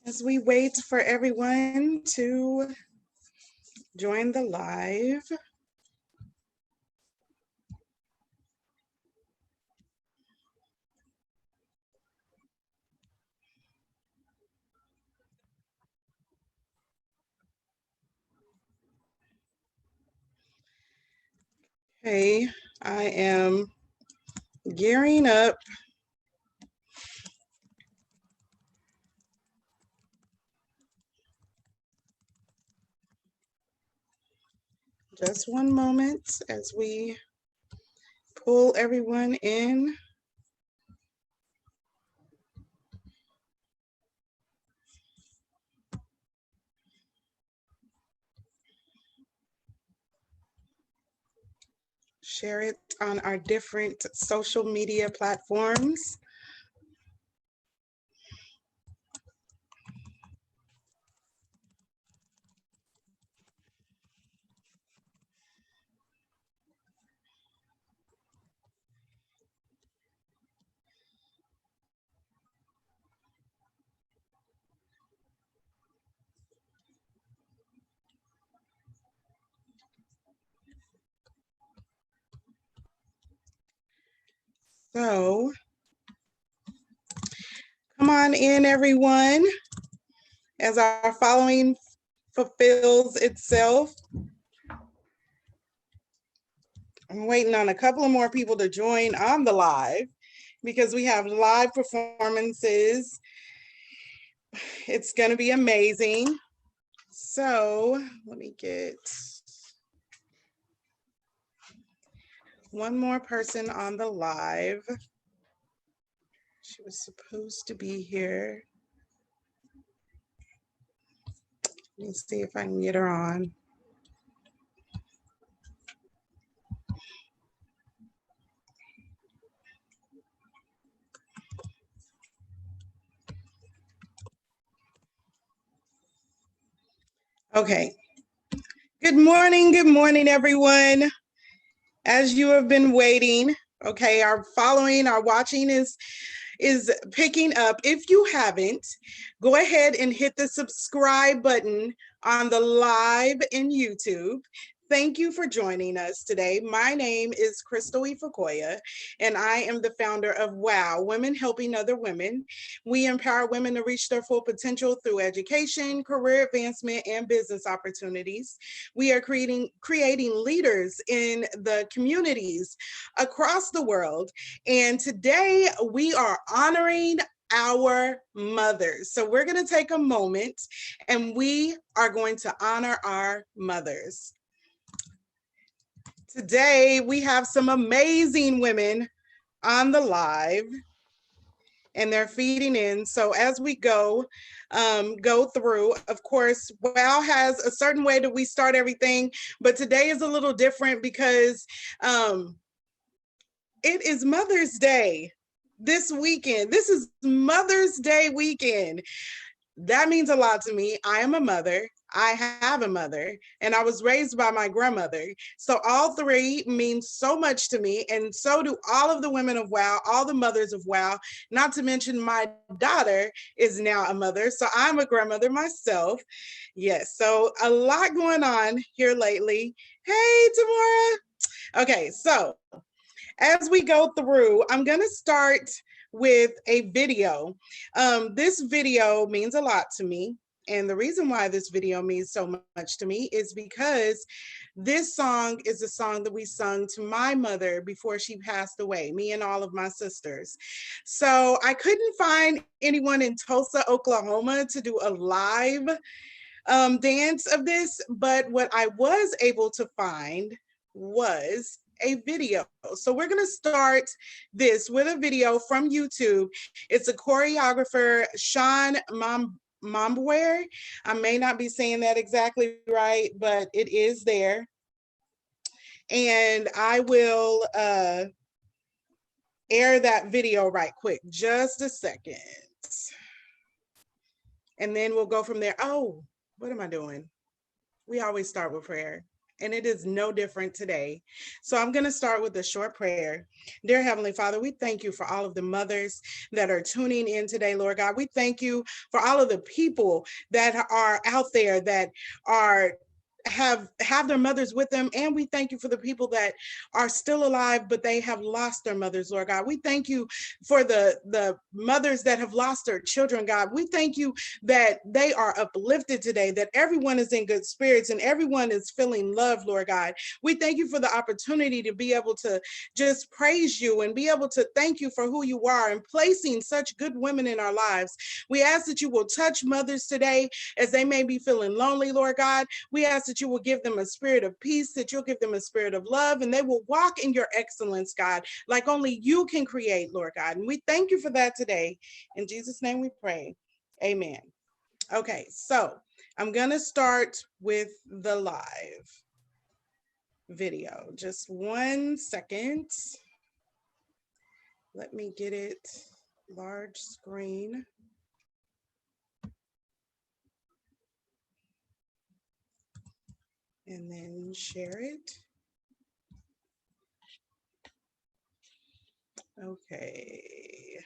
As we wait for everyone to join the live. Okay, I am gearing up. Just one moment as we pull everyone in. Share it on our different social media platforms. So, come on in, everyone, as our following fulfills itself. I'm waiting on a couple of more people to join on the live because we have live performances. It's going to be amazing. So let me get one more person on the live. She was supposed to be here. Let me see if I can get her on. Okay. Good morning, everyone. As you have been waiting, okay, our following, our watching is picking up. If you haven't, go ahead and hit the subscribe button on the live in YouTube. Thank you for joining us today. My name is Crystal Ifakoya, and I am the founder of WOW, Women Helping Other Women. We empower women to reach their full potential through education, career advancement, and business opportunities. We are creating leaders in the communities across the world. And today we are honoring our mothers. So we're going to take a moment and we are going to honor our mothers. Today we have some amazing women on the live and they're feeding in. So as we go through, of course, WOW has a certain way that we start everything, but today is a little different because it is Mother's Day this weekend. This is Mother's Day weekend. That means a lot to me. I am a mother. I have a mother, and I was raised by my grandmother. So all three mean so much to me, and so do all of the women of WOW, all the mothers of WOW, not to mention my daughter is now a mother. So I'm a grandmother myself. Yes, so a lot going on here lately. Hey, Tamara. Okay, so as we go through, I'm going to start with a video. This video means a lot to me. And the reason why this video means so much to me is because this song is a song that we sung to my mother before she passed away, me and all of my sisters. So I couldn't find anyone in Tulsa, Oklahoma to do a live dance of this, but what I was able to find was a video. So we're going to start this with a video from YouTube. It's a choreographer, Sean Mombware. I may not be saying that exactly right, but it is there. And I will air that video right quick. Just a second. And then we'll go from there. Oh, what am I doing? We always start with prayer. And it is no different today. So I'm going to start with a short prayer. Dear Heavenly Father, we thank you for all of the mothers that are tuning in today, Lord God. We thank you for all of the people that are out there that are have their mothers with them, and we thank you for the people that are still alive but they have lost their mothers, Lord God. We thank you for the mothers that have lost their children, God. We thank you that they are uplifted today, that everyone is in good spirits and everyone is feeling love, Lord God. We thank you for the opportunity to be able to just praise you and be able to thank you for who you are and placing such good women in our lives. We ask that you will touch mothers today as they may be feeling lonely, Lord God. We ask that you will give them a spirit of peace, that you'll give them a spirit of love, and they will walk in your excellence, God, like only you can create, Lord God. And we thank you for that today. In Jesus' name we pray. Amen. Okay, so I'm going to start with the live video. Just 1 second. Let me get it large screen. And then share it. Okay.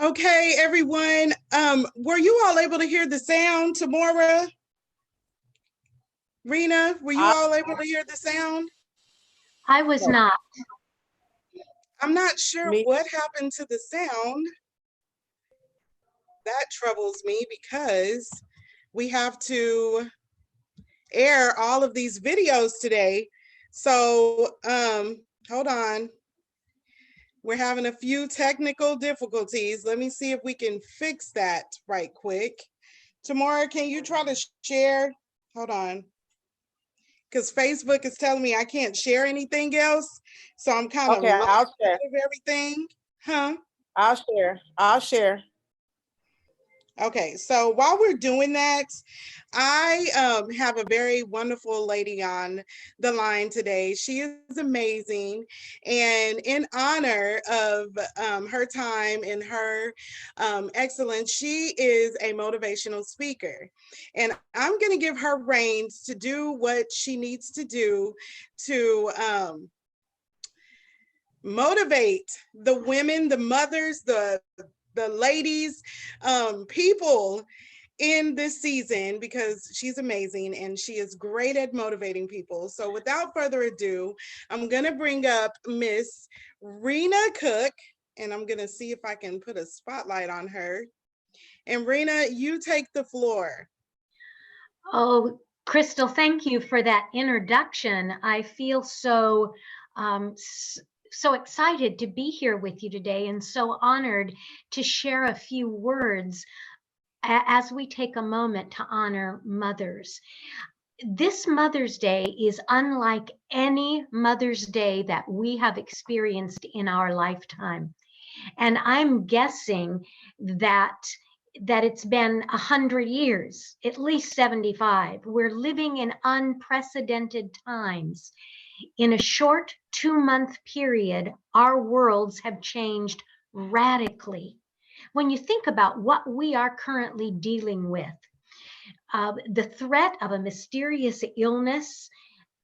Okay, everyone. Were you all able to hear the sound, Tamora? Rena, were you all able to hear the sound? I was not. I'm not sure what happened to the sound. That troubles me because we have to air all of these videos today. So hold on. We're having a few technical difficulties. Let me see if we can fix that right quick. Tamora, can you try to share? Hold on. Because Facebook is telling me I can't share anything else. So I'm kind of I'll share of everything. Huh? I'll share. Okay, so while we're doing that, I have a very wonderful lady on the line today. She is amazing. And in honor of her time and her excellence, she is a motivational speaker. And I'm going to give her reins to do what she needs to do to motivate the women, the mothers, the ladies, people in this season, because she's amazing and she is great at motivating people. So without further ado, I'm going to bring up Miss Rena Cook, and I'm going to see if I can put a spotlight on her. And Rena, you take the floor. Oh, Crystal, thank you for that introduction. I feel so excited to be here with you today and so honored to share a few words as we take a moment to honor mothers. This Mother's Day is unlike any Mother's Day that we have experienced in our lifetime. And I'm guessing that it's been 100 years, at least 75. We're living in unprecedented times. In a short 2-month period, our worlds have changed radically. When you think about what we are currently dealing with, the threat of a mysterious illness,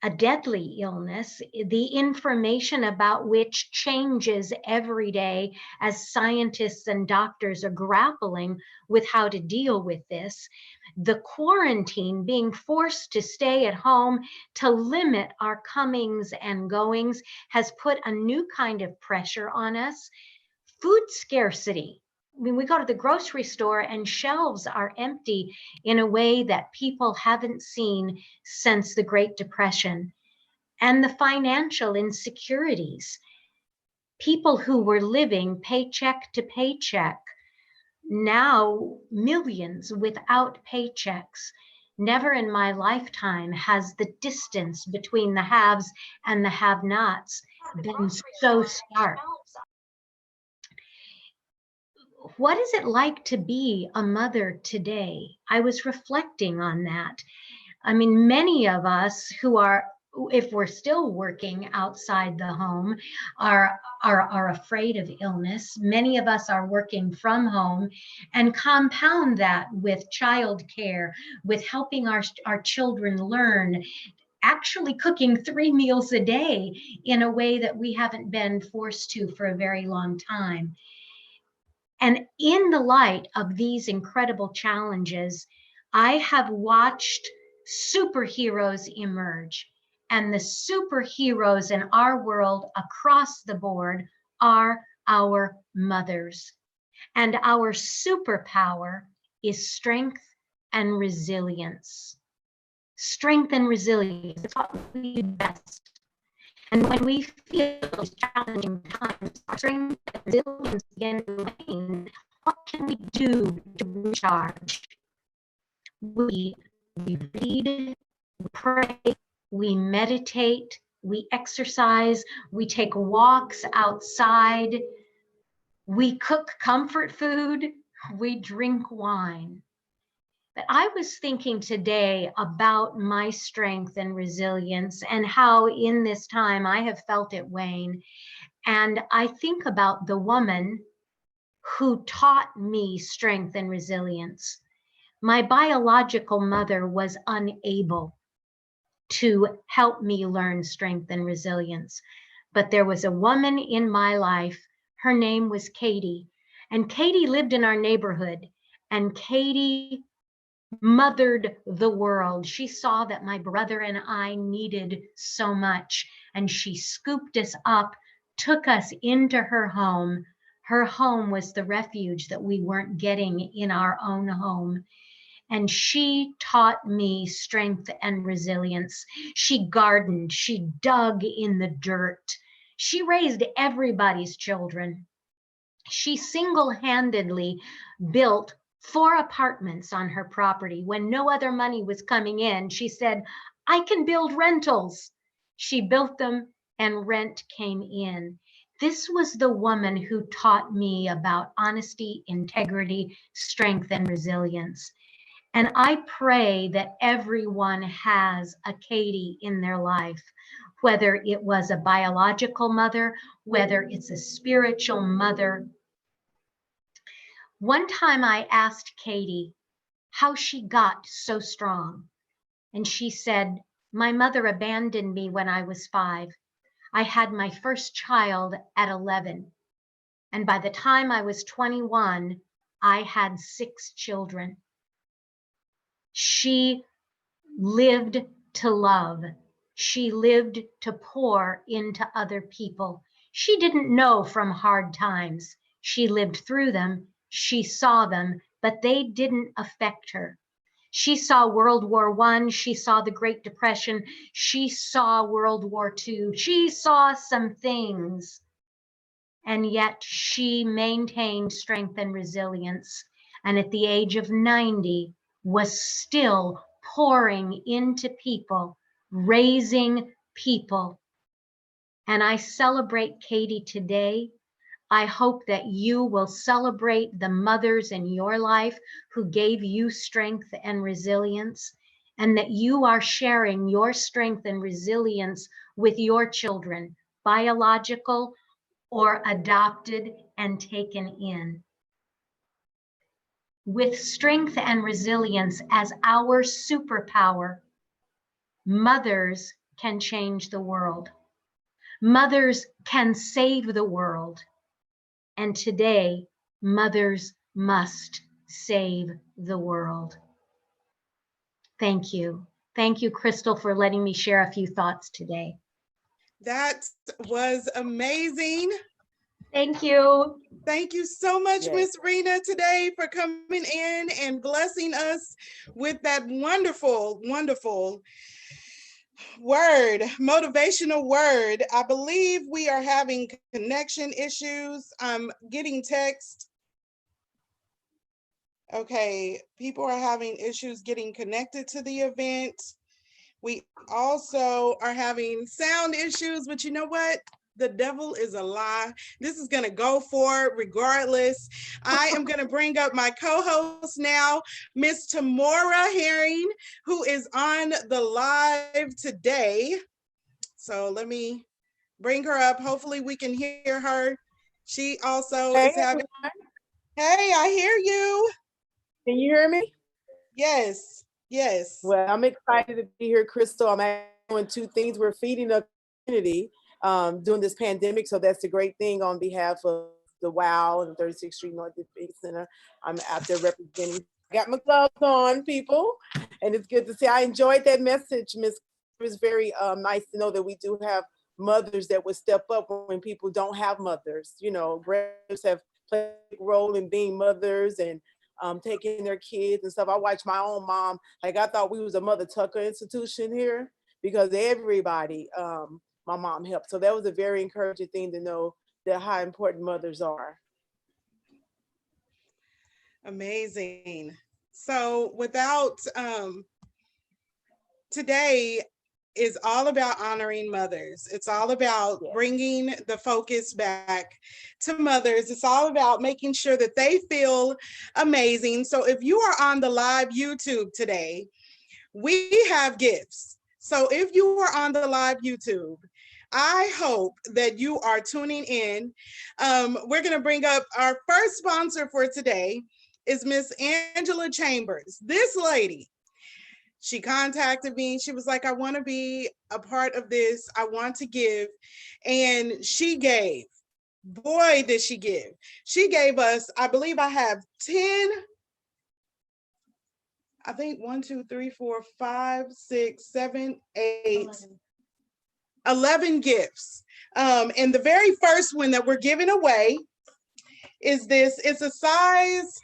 a deadly illness, the information about which changes every day as scientists and doctors are grappling with how to deal with this, the quarantine, being forced to stay at home to limit our comings and goings, has put a new kind of pressure on us. Food scarcity. I mean, we go to the grocery store and shelves are empty in a way that people haven't seen since the Great Depression. And the financial insecurities. People who were living paycheck to paycheck, now millions without paychecks. Never in my lifetime has the distance between the haves and the have-nots been so stark. What is it like to be a mother today? I was reflecting on that. I mean, many of us who are, if we're still working outside the home, are afraid of illness. Many of us are working from home, and compound that with childcare, with helping our children learn, actually cooking 3 meals a day in a way that we haven't been forced to for a very long time. And in the light of these incredible challenges, I have watched superheroes emerge. And the superheroes in our world across the board are our mothers. And our superpower is strength and resilience. Strength and resilience is what we do best. And when we feel those challenging times, our strength and resilience begin to wane, what can we do to recharge? We read, we pray, we meditate, we exercise, we take walks outside, we cook comfort food, we drink wine. But I was thinking today about my strength and resilience and how in this time I have felt it wane. And I think about the woman who taught me strength and resilience. My biological mother was unable to help me learn strength and resilience. But there was a woman in my life, her name was Katie. And Katie lived in our neighborhood. And Katie mothered the world. She saw that my brother and I needed so much, and she scooped us up, took us into her home. Her home was the refuge that we weren't getting in our own home. And she taught me strength and resilience. She gardened, she dug in the dirt. She raised everybody's children. She single-handedly built 4 apartments on her property. When no other money was coming in, she said, I can build rentals. She built them and rent came in. This was the woman who taught me about honesty, integrity, strength, and resilience. And I pray that everyone has a Katie in their life, whether it was a biological mother, whether it's a spiritual mother. One time I asked Katie how she got so strong. And she said, "My mother abandoned me when I was 5. I had my first child at 11. And by the time I was 21, I had 6 children." She lived to love. She lived to pour into other people. She didn't know from hard times. She lived through them. She saw them, but they didn't affect her. She saw World War I. She saw the Great Depression. She saw World War II. She saw some things. And yet she maintained strength and resilience. And at the age of 90, was still pouring into people, raising people. And I celebrate Katie today. I hope that you will celebrate the mothers in your life who gave you strength and resilience, and that you are sharing your strength and resilience with your children, biological or adopted and taken in. With strength and resilience as our superpower, mothers can change the world. Mothers can save the world. And today, mothers must save the world. Thank you. Thank you, Crystal, for letting me share a few thoughts today. That was amazing. Thank you. Thank you so much, Yes. Miss Rena, today for coming in and blessing us with that wonderful, wonderful word, motivational word. I believe we are having connection issues. I'm getting text. Okay, people are having issues getting connected to the event. We also are having sound issues, but you know what? The devil is a lie. This is going to go for it regardless. I am going to bring up my co-host now, Miss Tamora Herring, who is on the live today. So let me bring her up. Hopefully we can hear her. She also is having, hey, I hear you. Can you hear me? Yes, yes. Well, I'm excited to be here, Crystal. I'm doing 2 things. We're feeding the community during this pandemic, so that's a great thing on behalf of the WOW and 36th Street North Big Center. I'm out there representing. I got my gloves on, people, and it's good to see. I enjoyed that message, Miss. It was very nice to know that we do have mothers that would step up when people don't have mothers. You know, grandmothers have played a role in being mothers and taking their kids and stuff. I watched my own mom. Like, I thought we was a Mother Tucker institution here because everybody, my mom helped. So that was a very encouraging thing to know that how important mothers are. Amazing. So without, today is all about honoring mothers. It's all about bringing the focus back to mothers. It's all about making sure that they feel amazing. So if you are on the live YouTube today, we have gifts. So if you are on the live YouTube, I hope that you are tuning in. We're going to bring up our first sponsor for today is Miss Angela Chambers. This lady, she contacted me. She was like, I want to be a part of this. I want to give. And she gave. Boy, did she give. She gave us, I believe I have 10, I think 1, 2, 3, 4, 5, 6, 7, 8, 11 gifts. And the very first one that we're giving away is this. It's a size,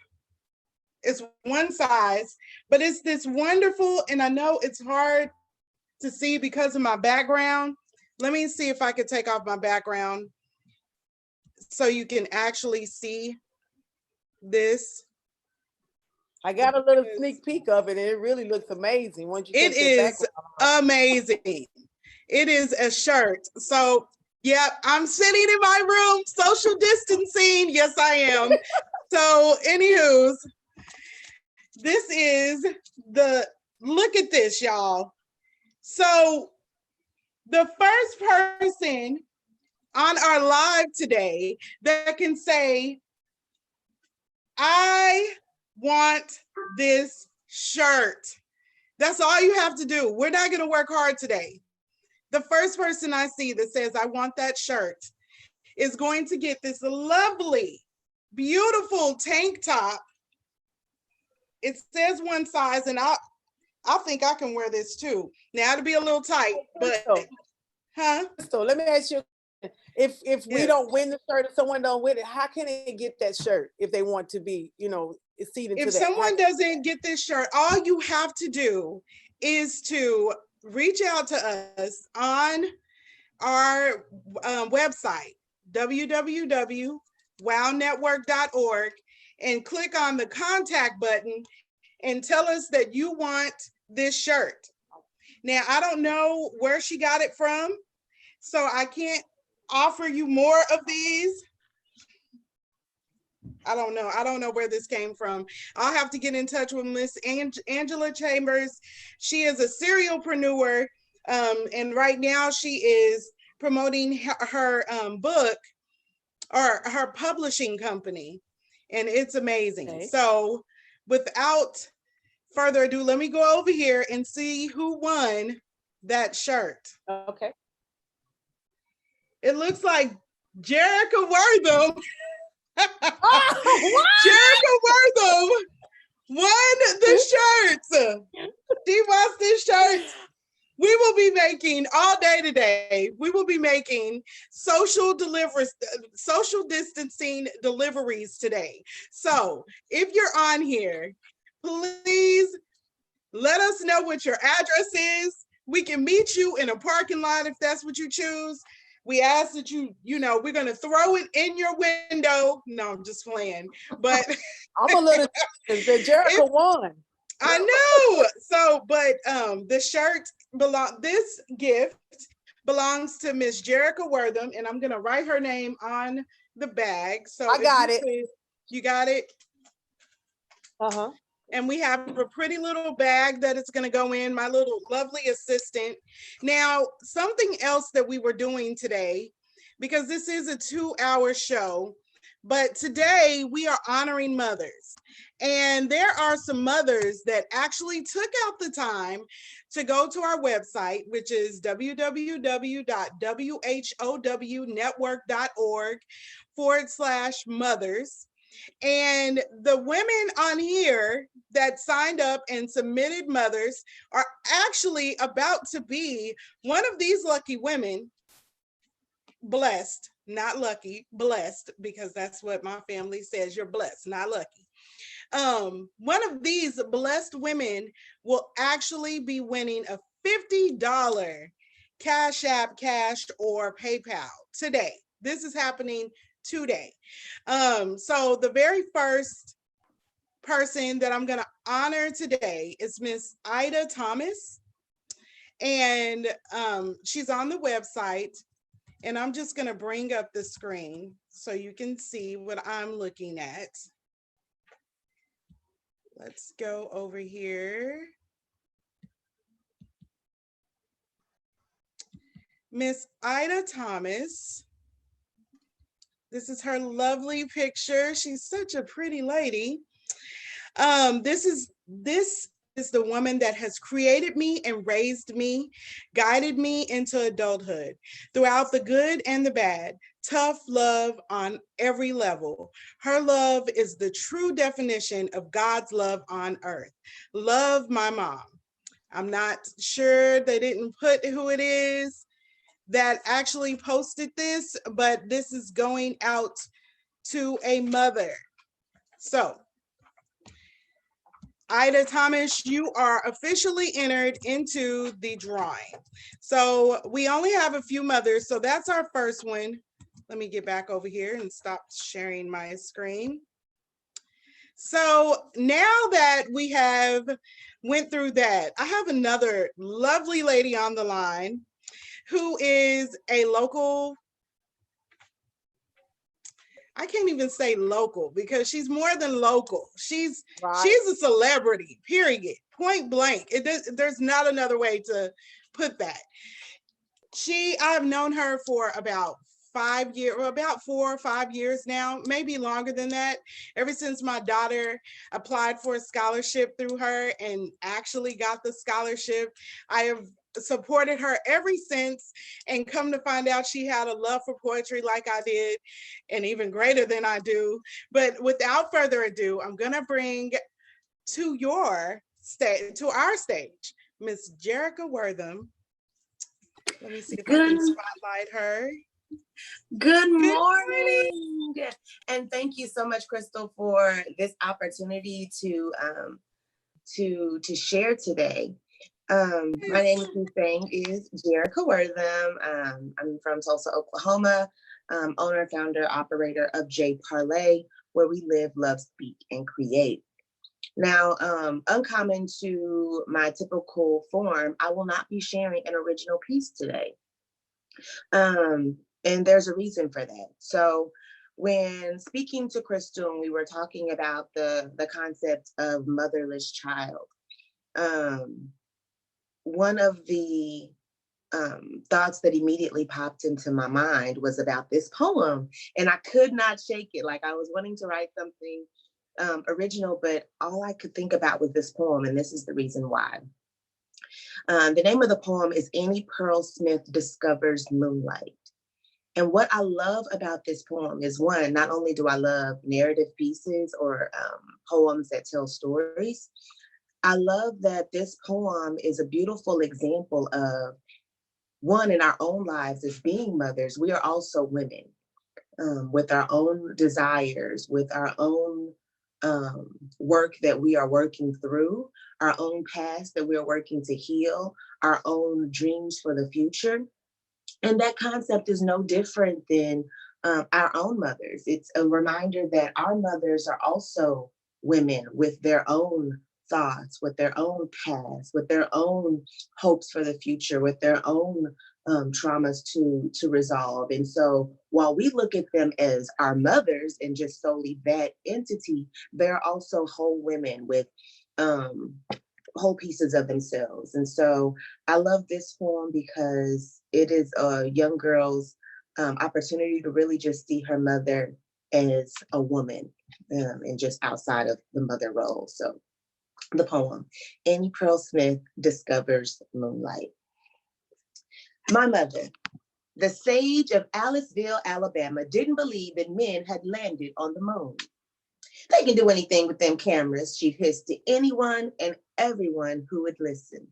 it's one size, but it's this wonderful, and I know it's hard to see because of my background. Let me see if I could take off my background so you can actually see this. I got a little sneak peek of it, and it really looks amazing. Once you It is amazing. It is a shirt. So Yep, I'm sitting in my room, social distancing. Yes, I am. So, anywho's, this is look at this, y'all. So, the first person on our live today that can say, I want this shirt. That's all you have to do. We're not going to work hard today. The first person I see that says, I want that shirt, is going to get this lovely, beautiful tank top. It says one size, and I think I can wear this too. Now it'll be a little tight, but So let me ask you, if we Yes. don't win the shirt, if someone don't win it, how can they get that shirt if they want to be, seated to If that? someone doesn't get this shirt, all you have to do is to reach out to us on our website, www.wownetwork.org, and click on the contact button and tell us that you want this shirt. Now, I don't know where she got it from, so I can't offer you more of these. I don't know. I don't know where this came from. I'll have to get in touch with Miss Angela Chambers. She is a serialpreneur, and right now she is promoting her book or her publishing company, and it's amazing. Okay. So without further ado, let me go over here and see who won that shirt. Okay. It looks like Jerica Wortham. Oh, Jerica Wortham won the shirts. She wants this shirt. We will be making all day today. We will be making social distancing deliveries today. So if you're on here, please let us know what your address is. We can meet you in a parking lot if that's what you choose. We ask that we're going to throw it in your window. No, I'm just playing. But I'm a little that Jerica won. I know. So, but the shirt this gift belongs to Miss Jerica Wortham, and I'm going to write her name on the bag. So I got it. You got it? Uh-huh. And we have a pretty little bag that it's going to go in, my little lovely assistant. Now, something else that we were doing today, because this is a 2-hour show, but today we are honoring mothers. And there are some mothers that actually took out the time to go to our website, which is www.whownetwork.org/mothers. And the women on here that signed up and submitted mothers are actually about to be one of these lucky women, blessed, not lucky, blessed, because that's what my family says, you're blessed, not lucky. One of these blessed women will actually be winning a $50 Cash App, Cash, or PayPal today. This is happening today. So the very first person that I'm going to honor today is Miss Ida Thomas. And she's on the website. And I'm just going to bring up the screen so you can see what I'm looking at. Let's go over here. Miss Ida Thomas. This is her lovely picture. She's such a pretty lady. This is the woman that has created me and raised me, guided me into adulthood throughout the good and the bad. Tough love on every level. Her love is the true definition of God's love on earth. Love my mom. I'm not sure they didn't put who it is that actually posted this, but this is going out to a mother. So, Ida Thomas, you are officially entered into the drawing. So we only have a few mothers, so that's our first one. Let me get back over here and stop sharing my screen. So now that we have went through that, I have another lovely lady on the line who is a local I can't even say local because she's more than local. She's Right. a celebrity, period. Point blank. There's not another way to put that. I've known her for about 5 years, or about 4 or 5 years now, maybe longer than that. Ever since my daughter applied for a scholarship through her and actually got the scholarship, I have supported her ever since, and come to find out she had a love for poetry like I did, and even greater than I do. But without further ado, I'm gonna bring to our stage, Miss Jerica Wortham. Let me see if I can Good, spotlight her. good Good morning. morning. And thank you so much, Crystal, for this opportunity to share today. My name, as you saying, is Jerica Wortham. I'm from Tulsa, Oklahoma, owner, founder, operator of J Parlay, where we live, love, speak, and create. Now, uncommon to my typical form, I will not be sharing an original piece today. And there's a reason for that. So when speaking to Crystal, we were talking about the concept of motherless child. One of the thoughts that immediately popped into my mind was about this poem, and I could not shake it. Like, I was wanting to write something original, but all I could think about was this poem, and this is the reason why. The name of the poem is Annie Pearl Smith Discovers Moonlight. And what I love about this poem is, one, not only do I love narrative pieces or poems that tell stories, I love that this poem is a beautiful example of, one, in our own lives as being mothers, we are also women with our own desires, with our own work that we are working through, our own past that we are working to heal, our own dreams for the future. And that concept is no different than our own mothers. It's a reminder that our mothers are also women with their own thoughts, with their own past, with their own hopes for the future, with their own traumas to resolve. And so while we look at them as our mothers and just solely that entity, they're also whole women with whole pieces of themselves. And so I love this poem because it is a young girl's opportunity to really just see her mother as a woman and just outside of the mother role. So the poem, Annie Pearl Smith Discovers Moonlight. My mother, the sage of Aliceville, Alabama, didn't believe that men had landed on the moon. They can do anything with them cameras, she hissed to anyone and everyone who would listen.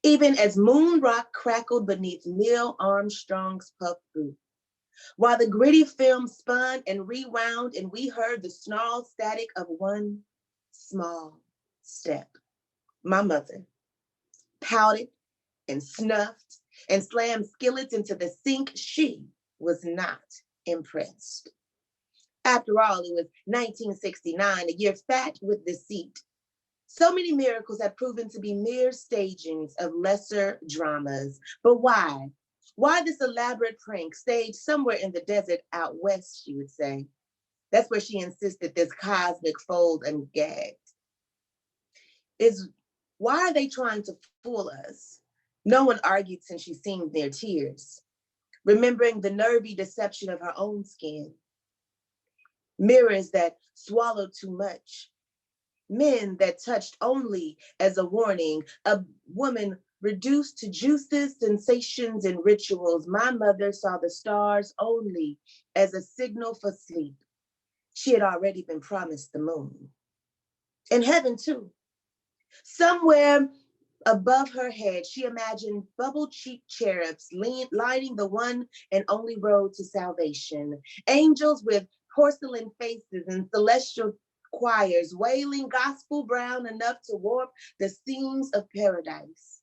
Even as moon rock crackled beneath Neil Armstrong's puff boot, while the gritty film spun and rewound and we heard the snarled static of one small step. My mother pouted and snuffed and slammed skillets into the sink. She was not impressed. After all, it was 1969, a year fat with deceit. So many miracles had proven to be mere stagings of lesser dramas. But why? Why this elaborate prank staged somewhere in the desert out west, she would say. That's where she insisted this cosmic fold and gagged. Why are they trying to fool us? No one argued since she'd seen their tears, remembering the nervy deception of her own skin. Mirrors that swallowed too much. Men that touched only as a warning. A woman reduced to juices, sensations, and rituals. My mother saw the stars only as a signal for sleep. She had already been promised the moon. And heaven too. Somewhere above her head, she imagined bubble-cheeked cherubs lining the one and only road to salvation. Angels with porcelain faces and celestial choirs wailing gospel brown enough to warp the seams of paradise.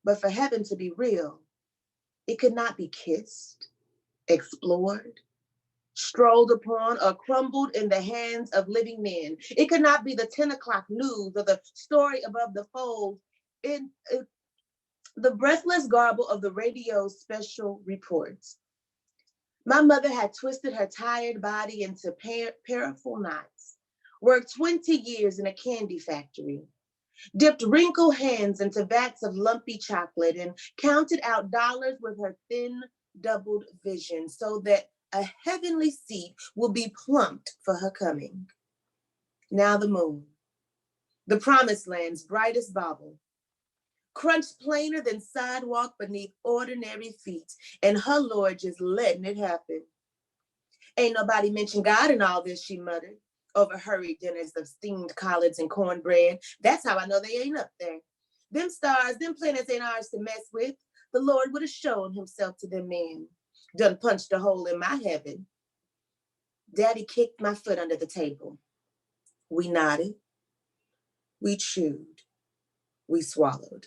But for heaven to be real, it could not be kissed, explored, strolled upon, or crumbled in the hands of living men. It could not be the 10 o'clock news or the story above the fold. The breathless garble of the radio's special reports. My mother had twisted her tired body into painful knots, worked 20 years in a candy factory, dipped wrinkled hands into vats of lumpy chocolate, and counted out dollars with her thin, doubled vision so that a heavenly seat will be plumped for her coming. Now the moon, the promised land's brightest bauble, crunched plainer than sidewalk beneath ordinary feet, and her Lord just letting it happen. Ain't nobody mentioned God in all this, she muttered, over hurried dinners of steamed collards and cornbread. That's how I know they ain't up there. Them stars, them planets ain't ours to mess with. The Lord would have shown himself to them men. Done punched a hole in my heaven. Daddy kicked my foot under the table. We nodded. We chewed. We swallowed.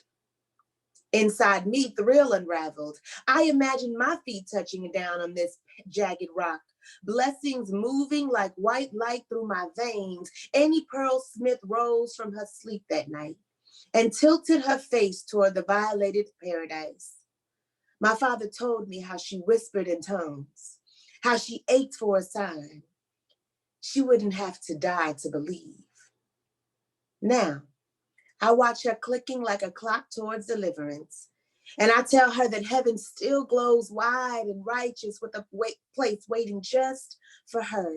Inside me, thrill unraveled. I imagined my feet touching down on this jagged rock, blessings moving like white light through my veins. Annie Pearl Smith rose from her sleep that night and tilted her face toward the violated paradise. My father told me how she whispered in tongues, how she ached for a sign. She wouldn't have to die to believe. Now, I watch her clicking like a clock towards deliverance. And I tell her that heaven still glows wide and righteous with a place waiting just for her,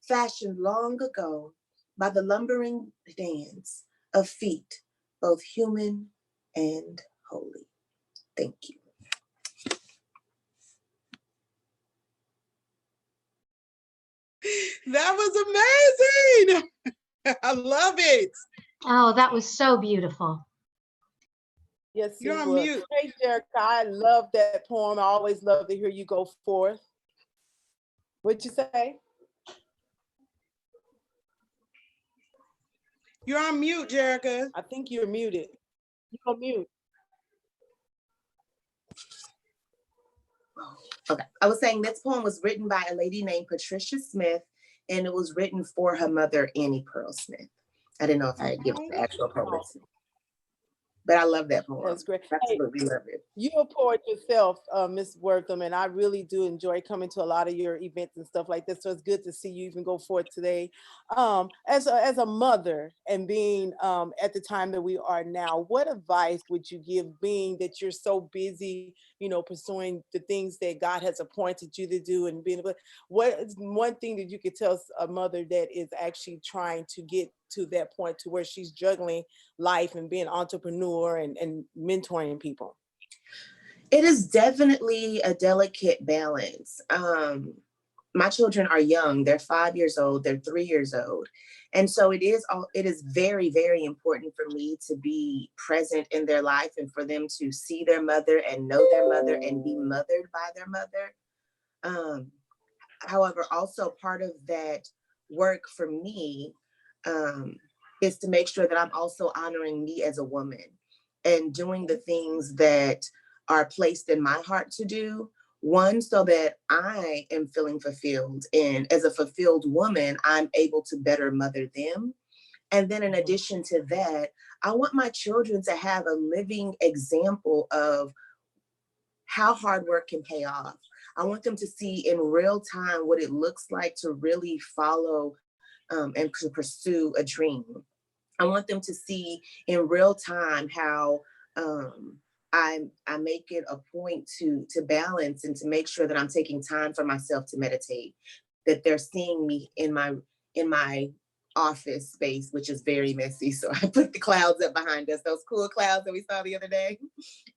fashioned long ago by the lumbering dance of feet, both human and holy. Thank you. That was amazing. I love it. Oh, that was so beautiful. Yes, You're it on was. mute. Hey, Jerica, I love that poem. I always love to hear you go forth. What'd you say? You're on mute, Jerica. I think you're muted. You're on mute. Okay, I was saying this poem was written by a lady named Patricia Smith, and it was written for her mother, Annie Pearl Smith. I didn't know if I had given the actual poet's name, but I love that poem. That's great. Absolutely love it. You're a poet yourself, Ms. Wortham, and I really do enjoy coming to a lot of your events and stuff like this. So it's good to see you even go forth today. As a mother and being at the time that we are now, what advice would you give, being that you're so busy, you know, pursuing the things that God has appointed you to do, and being able, what is one thing that you could tell a mother that is actually trying to get to that point to where she's juggling life and being an entrepreneur and mentoring people? It is definitely a delicate balance. My children are young. They're 5 years old. They're 3 years old. And so it is very, very important for me to be present in their life and for them to see their mother and know their mother and be mothered by their mother. However, also part of that work for me is to make sure that I'm also honoring me as a woman and doing the things that are placed in my heart to do. One, so that I am feeling fulfilled. And as a fulfilled woman, I'm able to better mother them. And then in addition to that, I want my children to have a living example of how hard work can pay off. I want them to see in real time what it looks like to really follow and to pursue a dream. I want them to see in real time how I make it a point to balance and to make sure that I'm taking time for myself to meditate, that they're seeing me in my office space, which is very messy. So I put the clouds up behind us, those cool clouds that we saw the other day.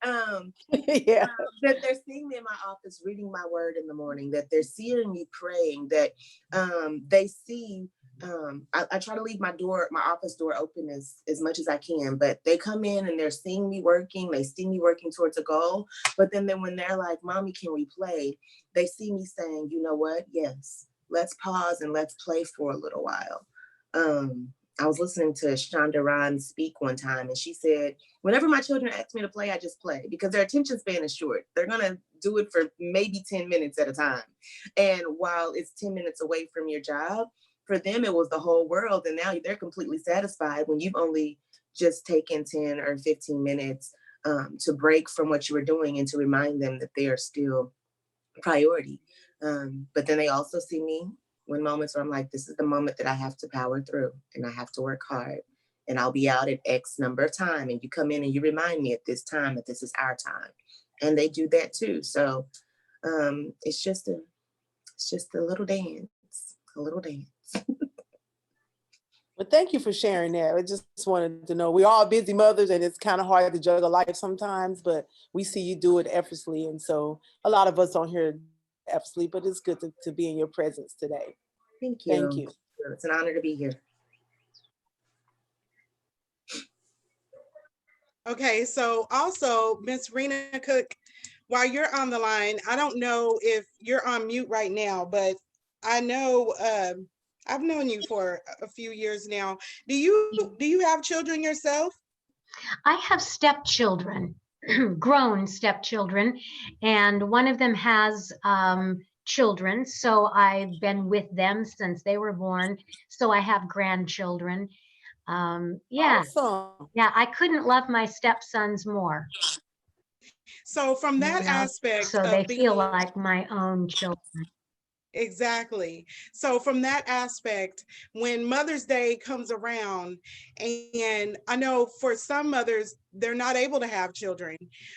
Yeah. That they're seeing me in my office reading my word in the morning, that they're seeing me praying, that they see I try to leave my office door open as much as I can, but they come in and they're seeing me working, they see me working towards a goal. But then when they're like, Mommy, can we play? They see me saying, you know what? Yes, let's pause and let's play for a little while. I was listening to Shonda Rhimes speak one time, and she said, whenever my children ask me to play, I just play, because their attention span is short. They're gonna do it for maybe 10 minutes at a time. And while it's 10 minutes away from your job, for them, it was the whole world. And now they're completely satisfied when you've only just taken 10 or 15 minutes to break from what you were doing and to remind them that they are still priority. But then they also see me when moments where I'm like, this is the moment that I have to power through and I have to work hard. And I'll be out at X number of time. And you come in and you remind me at this time that this is our time. And they do that too. So it's just a little dance, a little dance. Well, thank you for sharing that. I just wanted to know, we're all busy mothers and it's kind of hard to juggle life sometimes, but we see you do it effortlessly. And so a lot of us don't hear it effortlessly, but it's good to be in your presence today. Thank you. Thank you. It's an honor to be here. Okay, so also, Miss Rena Cook, while you're on the line, I don't know if you're on mute right now, but I know I've known you for a few years now. Do you have children yourself? I have stepchildren, grown stepchildren, and one of them has children. So I've been with them since they were born. So I have grandchildren. Yeah, Awesome. yeah, I couldn't love my stepsons more. So from that aspect so of they being, feel like my own children. exactly. So from that aspect, when Mother's Day comes around, and I know for some mothers, they're not able to have children.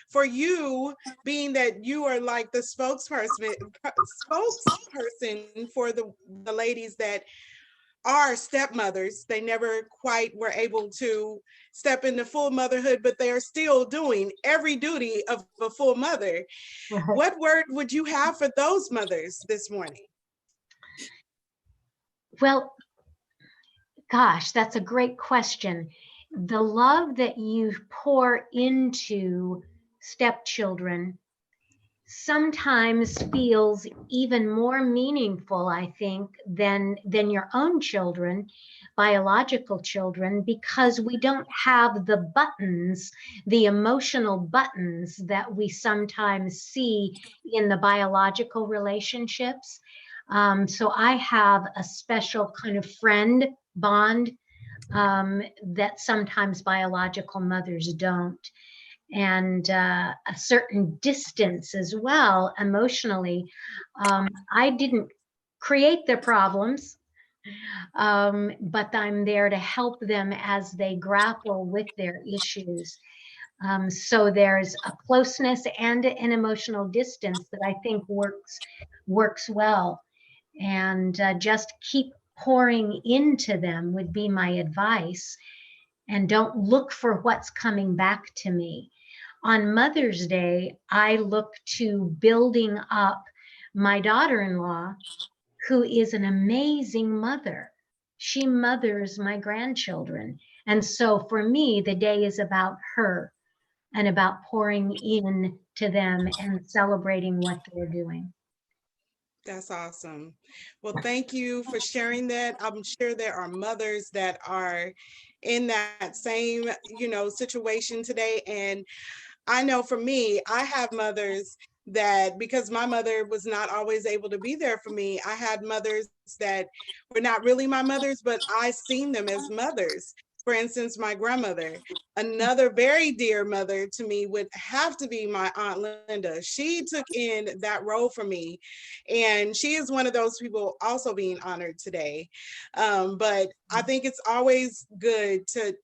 For you, being that you are like the spokesperson for the ladies that are stepmothers, they never quite were able to step into full motherhood, but they are still doing every duty of a full mother. What word would you have for those mothers this morning? Well, gosh, that's a great question. The love that you pour into stepchildren sometimes feels even more meaningful, I think, than your own children, biological children, because we don't have the buttons, the emotional buttons that we sometimes see in the biological relationships. So I have a special kind of friend bond that sometimes biological mothers don't. And a certain distance as well, emotionally. I didn't create their problems, but I'm there to help them as they grapple with their issues. So there's a closeness and an emotional distance that I think works well. And just keep pouring into them would be my advice. And don't look for what's coming back to me. On Mother's Day, I look to building up my daughter-in-law, who is an amazing mother. She mothers my grandchildren. And so for me, the day is about her and about pouring in to them and celebrating what they're doing. That's awesome. Well, thank you for sharing that. I'm sure there are mothers that are in that same, situation today. And I know for me, I have mothers that, because my mother was not always able to be there for me, I had mothers that were not really my mothers, but I seen them as mothers. For instance, my grandmother, another very dear mother to me, would have to be my Aunt Linda. She took in that role for me. And she is one of those people also being honored today. But I think it's always good to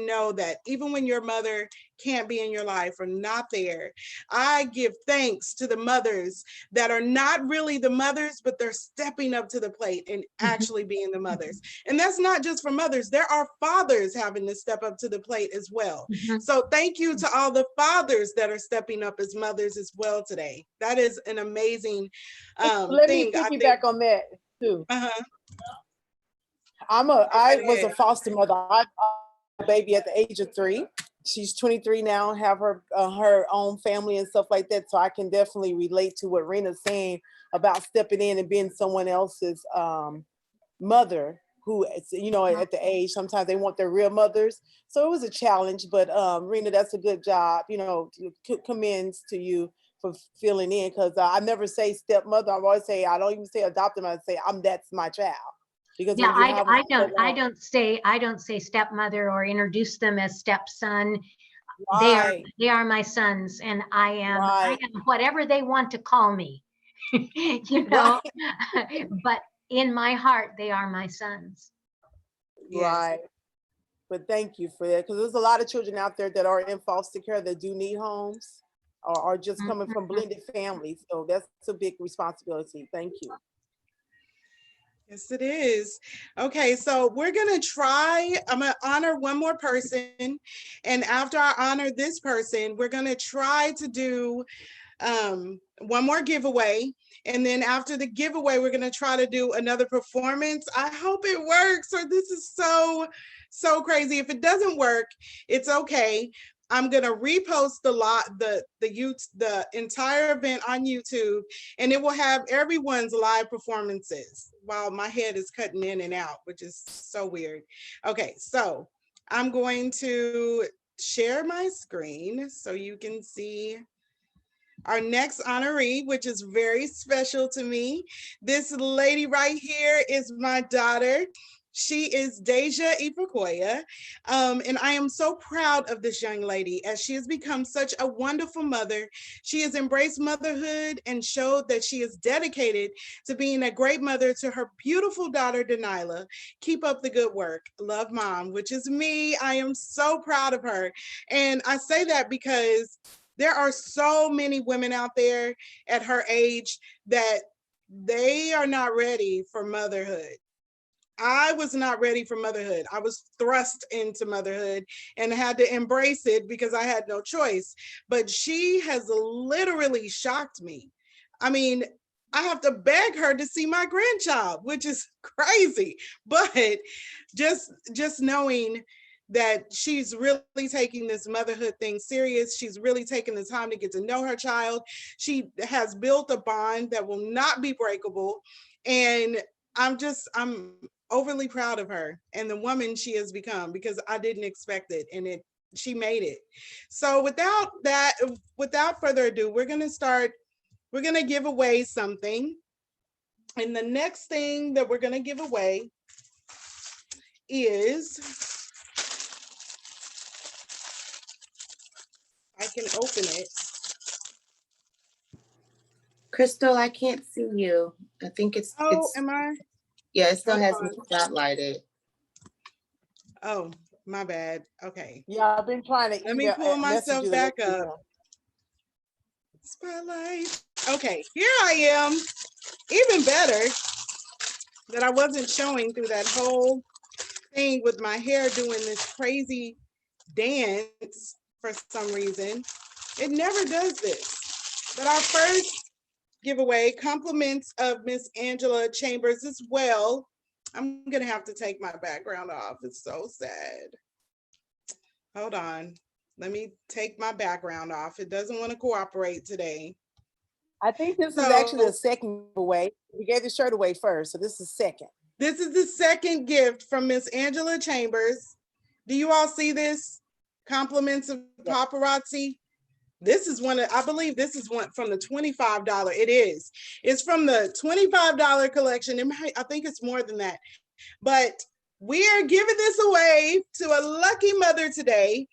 know that even when your mother can't be in your life or not there, I give thanks to the mothers that are not really the mothers, but they're stepping up to the plate and actually being the mothers. And that's not just for mothers. There are fathers having to step up to the plate as well. So thank you to all the fathers that are stepping up as mothers as well today. That is an amazing Let thing. me piggyback on that too. I was a foster mother. I had a baby at the age of 3. She's 23 now, have her own family and stuff like that. So I can definitely relate to what Rena's saying about stepping in and being someone else's mother, who, at the age, sometimes they want their real mothers. So it was a challenge, but Rena, that's a good job. Commends to you for filling in, because I never say stepmother. I always say, I don't even say adopted. I say that's my child. Because yeah, I don't say stepmother or introduce them as stepson. Right. They are my sons, and I am whatever they want to call me. you know, but in my heart, they are my sons. Yes. Right. But thank you for that, because there's a lot of children out there that are in foster care that do need homes or are just coming from blended families. So that's a big responsibility. Thank you. Yes, it is. Okay, so we're gonna try, I'm gonna honor one more person. And after I honor this person, we're gonna try to do one more giveaway. And then after the giveaway, we're gonna try to do another performance. I hope it works, or this is so crazy. If it doesn't work, it's okay. I'm gonna repost the entire event on YouTube, and it will have everyone's live performances while my head is cutting in and out, which is so weird. Okay, so I'm going to share my screen so you can see our next honoree, which is very special to me. This lady right here is my daughter. She is Deja Ipakoya, and I am so proud of this young lady as she has become such a wonderful mother. She has embraced motherhood and showed that she is dedicated to being a great mother to her beautiful daughter, Denilah. Keep up the good work. Love, Mom, which is me. I am so proud of her. And I say that because there are so many women out there at her age that they are not ready for motherhood. I was not ready for motherhood. I was thrust into motherhood and had to embrace it because I had no choice. But she has literally shocked me. I mean, I have to beg her to see my grandchild, which is crazy. But just knowing that she's really taking this motherhood thing serious. She's really taking the time to get to know her child. She has built a bond that will not be breakable. And I'm overly proud of her and the woman she has become, because I didn't expect it, and she made it. So without further ado, we're gonna give away something. And the next thing that we're gonna give away is, I can open it. Crystal, I can't see you. I think it's. Am I? Yeah, it still has Hold me on. spotlighted. Oh, my bad. Okay. Yeah, I've been trying to Let me pull myself messages back up. Spotlight. Okay, here I am. Even better that I wasn't showing through that whole thing with my hair doing this crazy dance for some reason. It never does this. But our first giveaway, compliments of Miss Angela Chambers as well. I'm gonna have to take my background off. It's so sad. Hold on. Let me take my background off. It doesn't want to cooperate today. I think this is actually the second giveaway. We gave the shirt away first, so this is second. This is the second gift from Miss Angela Chambers. Do you all see this? Compliments of paparazzi. This is I believe this is one from the $25. It is. It's from the $25 collection. I think it's more than that. But we are giving this away to a lucky mother today.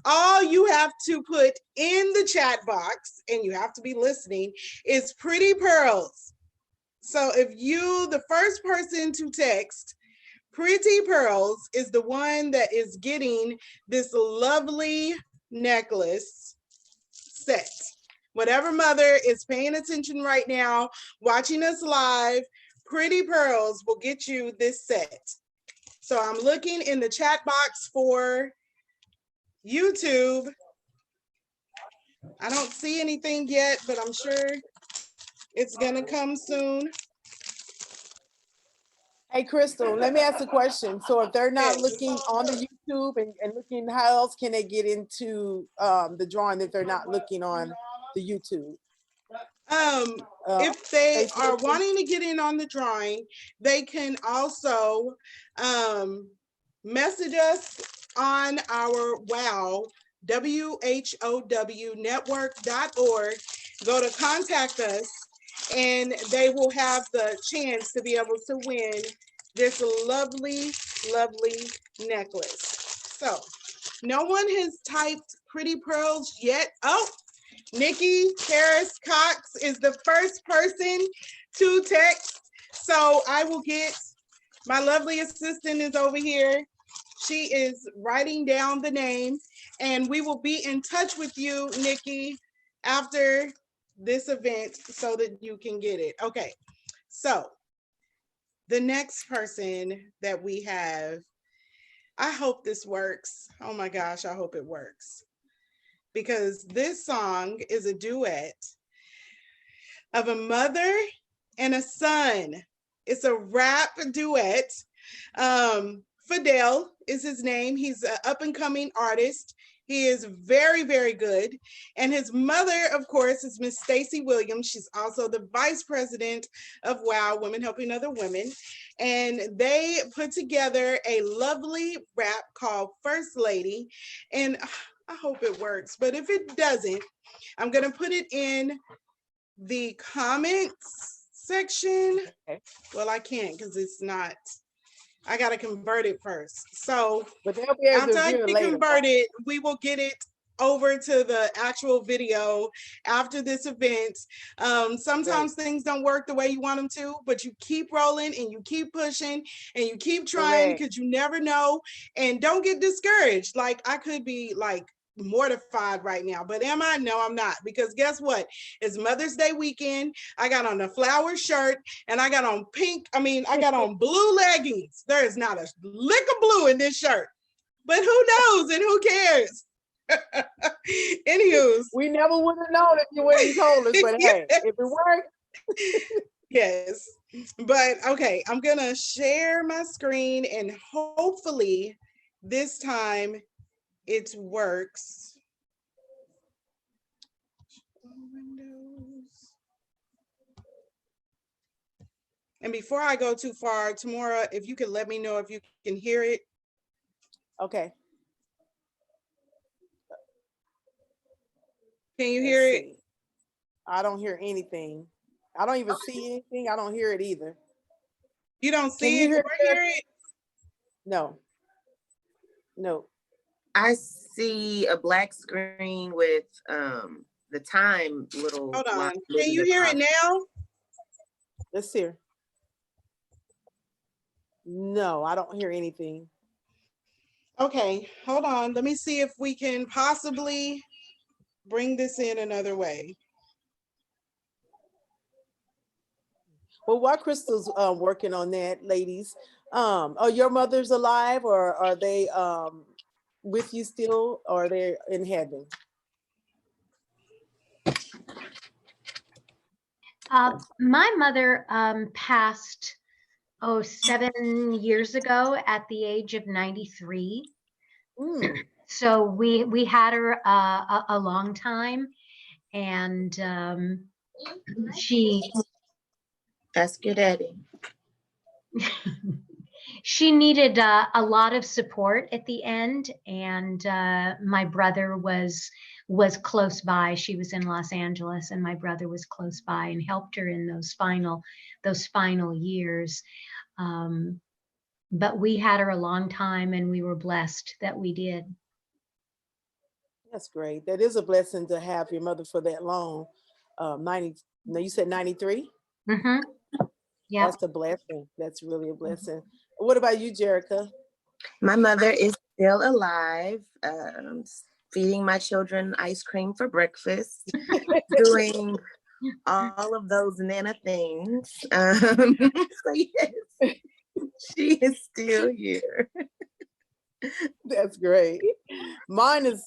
All you have to put in the chat box, and you have to be listening, is Pretty Pearls. So if the first person to text Pretty Pearls is the one that is getting this lovely necklace set. Whatever mother is paying attention right now, watching us live, Pretty Pearls will get you this set. So I'm looking in the chat box for YouTube. I don't see anything yet, but I'm sure it's gonna come soon. Hey, Crystal, let me ask a question. So if they're not looking on the YouTube and looking, how else can they get into the drawing if they're not looking on the YouTube? If they are wanting to get in on the drawing, they can also message us on our WOW, WHOW network.org. Go to contact us, and they will have the chance to be able to win this lovely, lovely necklace. So no one has typed Pretty Pearls yet. Oh, Nikki Harris Cox is the first person to text. So I will get, my lovely assistant is over here. She is writing down the name, and we will be in touch with you, Nikki, after this event so that you can get it. Okay, so the next person that we have, I hope this works. Oh my gosh, I hope it works. Because this song is a duet of a mother and a son. It's a rap duet. Fidel is his name. He's an up and coming artist. He is very, very good. And his mother, of course, is Miss Stacy Williams. She's also the vice president of WOW, Women Helping Other Women. And they put together a lovely rap called First Lady. And I hope it works. But if it doesn't, I'm going to put it in the comments section. Okay. Well, I can't because it's not. I got to convert it first. So But they'll be able after to I view it get later. converted, we will get it over to the actual video after this event. Sometimes things don't work the way you want them to, but you keep rolling and you keep pushing and you keep trying because you never know. And don't get discouraged. Like, I could be like mortified right now, but am I? No, I'm not, because guess what? It's Mother's Day weekend. I got on a flower shirt and I got on I got on blue leggings. There is not a lick of blue in this shirt, but who knows and who cares? Anywho, we never would have known if you wouldn't told us, but hey, if it worked. Yes, but okay, I'm gonna share my screen and hopefully this time it works. And before I go too far, Tamora, if you could let me know if you can hear it. Okay. Can you hear it? I don't hear anything. I don't even see anything. I don't hear it either. You don't see it or hear it? No. No. I see a black screen with the time little. Hold on. Can you hear it now? Let's see. No, I don't hear anything. Okay, hold on. Let me see if we can possibly bring this in another way. Well, while Crystal's working on that, ladies, are your mothers alive, or are they with you still, or are they in heaven? My mother passed 7 years ago at the age of 93. So we had her a long time, and she ask your daddy. She needed a lot of support at the end, and my brother was close by. She was in Los Angeles, and my brother was close by and helped her in those final years. But we had her a long time, and we were blessed that we did. That's great. That is a blessing to have your mother for that long. 90. No, you said 93. Mm-hmm. Yeah, that's a blessing. That's really a blessing. What about you, Jerica? My mother is still alive, feeding my children ice cream for breakfast, doing all of those Nana things. So yes, she is still here. That's great.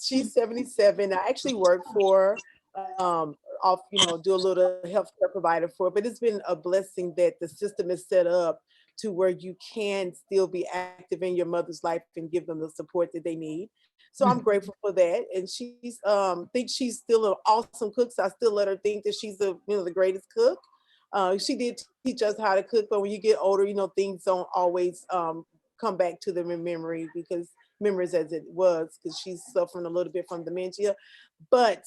She's 77. I actually work for do a little healthcare provider for her, but it's been a blessing that the system is set up to where you can still be active in your mother's life and give them the support that they need. So I'm grateful for that. And she's thinks she's still an awesome cook. So I still let her think that she's the greatest cook. She did teach us how to cook, but when you get older, things don't always come back to them in memory, because memories as it was, because she's suffering a little bit from dementia. But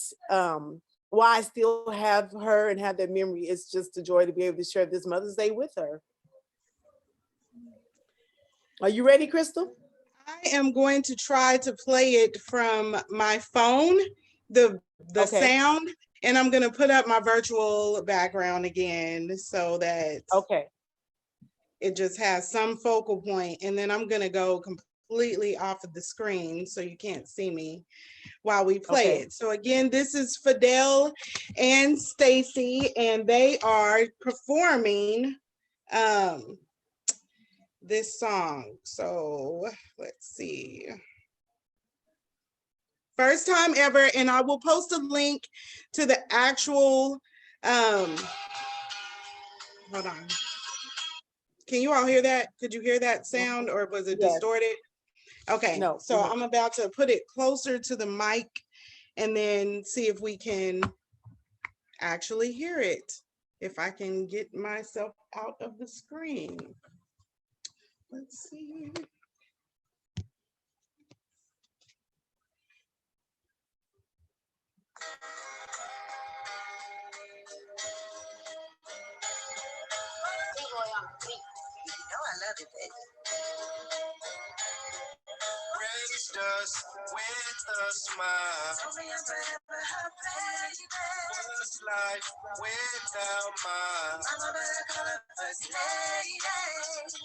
why I still have her and have that memory is just a joy to be able to share this Mother's Day with her. Are you ready, Crystal? I am going to try to play it from my phone the Okay. sound, and I'm gonna put up my virtual background again so that Okay. it just has some focal point, and then I'm gonna go completely off of the screen so you can't see me while we play Okay. it. So again, this is Fidel and Stacy, and they are performing this song. So let's see. First time ever, and I will post a link to the actual, hold on. Can you all hear that? Could you hear that sound, or was it Yes. distorted? Okay, No. so I'm about to put it closer to the mic and then see if we can actually hear it. If I can get myself out of the screen. Let's see. Raised us with a smile. What's life without mine?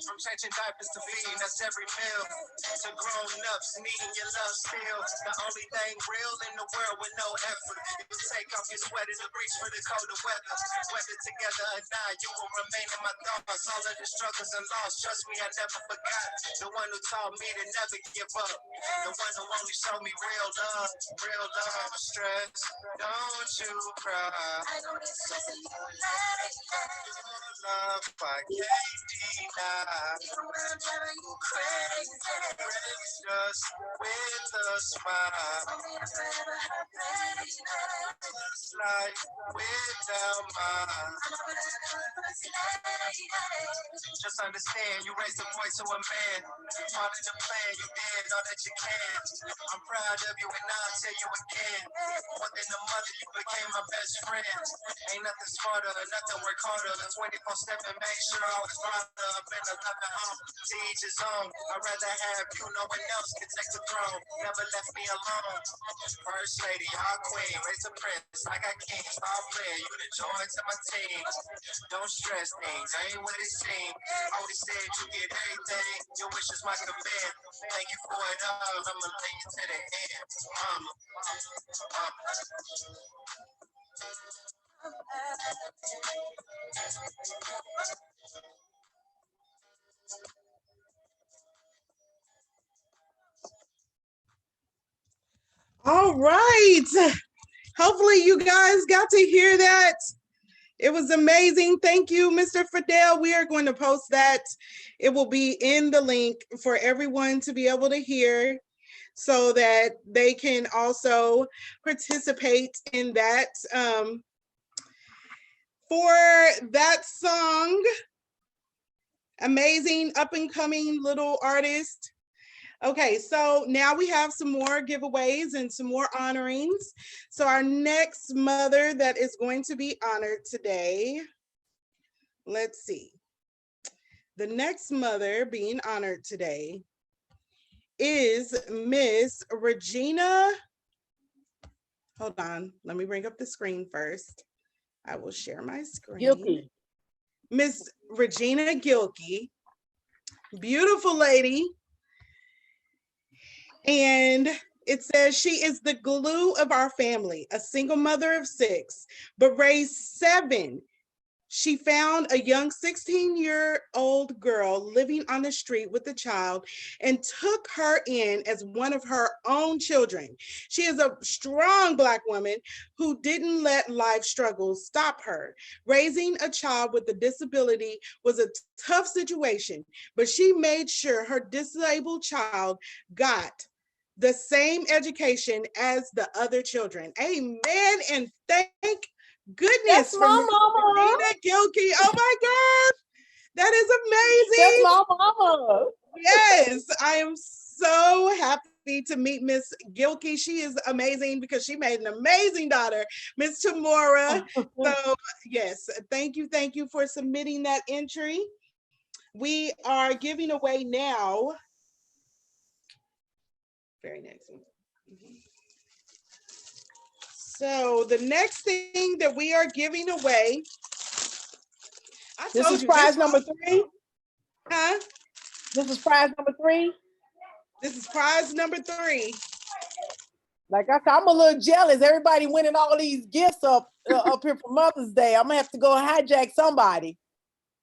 From changing diapers to feeding us every meal, to grown-ups needing your love still. The only thing real in the world with no effort. You take off your sweater to reach for the colder weather. Whether together or not, you will remain in my thoughts. All of the struggles and loss, trust me, I never forgot. The one who taught me to never give up. The one who only showed me real love, stress. Don't you cry. I know it's just a little love, I can't deny. Even when I'm driving you crazy. Raised us with a smile. Only if I ever have What's life without mine? Just understand, you raised a voice to a man. Part of the plan, you did all that you can. I'm proud of you and I'll tell you again. More than a mother, you became my best friend. Ain't nothing smarter, nothing work harder than 24/7. Make sure I was brought up in a loving home. To each his own. I'd rather have you, no one else can take the throne. Never left me alone. First lady, our queen, raise a prince like I king. Star player, you the joy to my team. Don't stress things, I ain't what it seems. Always said you get everything. Your wish is my command. Thank you for it all. I'ma lay you to the end. Mama. All right. Hopefully you guys got to hear that. It was amazing. Thank you, Mr. Fidel. We are going to post that. It will be in the link for everyone to be able to hear so that they can also participate in that. For that song, amazing up and coming little artist. Okay, so now we have some more giveaways and some more honorings. So our next mother that is going to be honored today, let's see. The next mother being honored today is Miss Regina. Hold on, let me bring up the screen first. I will share my screen. Gilkey. Miss Regina Gilkey, beautiful lady. And it says she is the glue of our family, a single mother of 6, but raised 7. She found a young 16-year-old girl living on the street with a child and took her in as one of her own children. She is a strong Black woman who didn't let life struggles stop her. Raising a child with a disability was a tough situation, but she made sure her disabled child got the same education as the other children. Amen. And thank goodness That's for my mama. Regina Gilkey. Oh my gosh, that is That's amazing. my mama. Yes, I am so happy to meet Miss Gilkey. She is amazing because she made an amazing daughter, Miss Tamora. So yes, thank you for submitting that entry. We are giving away now. Very next one. So the next thing that we are giving away, I This told is you prize this number was, 3. huh? This is prize number 3. This is prize number 3. Like I said, I'm a little jealous. Everybody winning all these gifts up here for Mother's Day. I'm gonna have to go hijack somebody.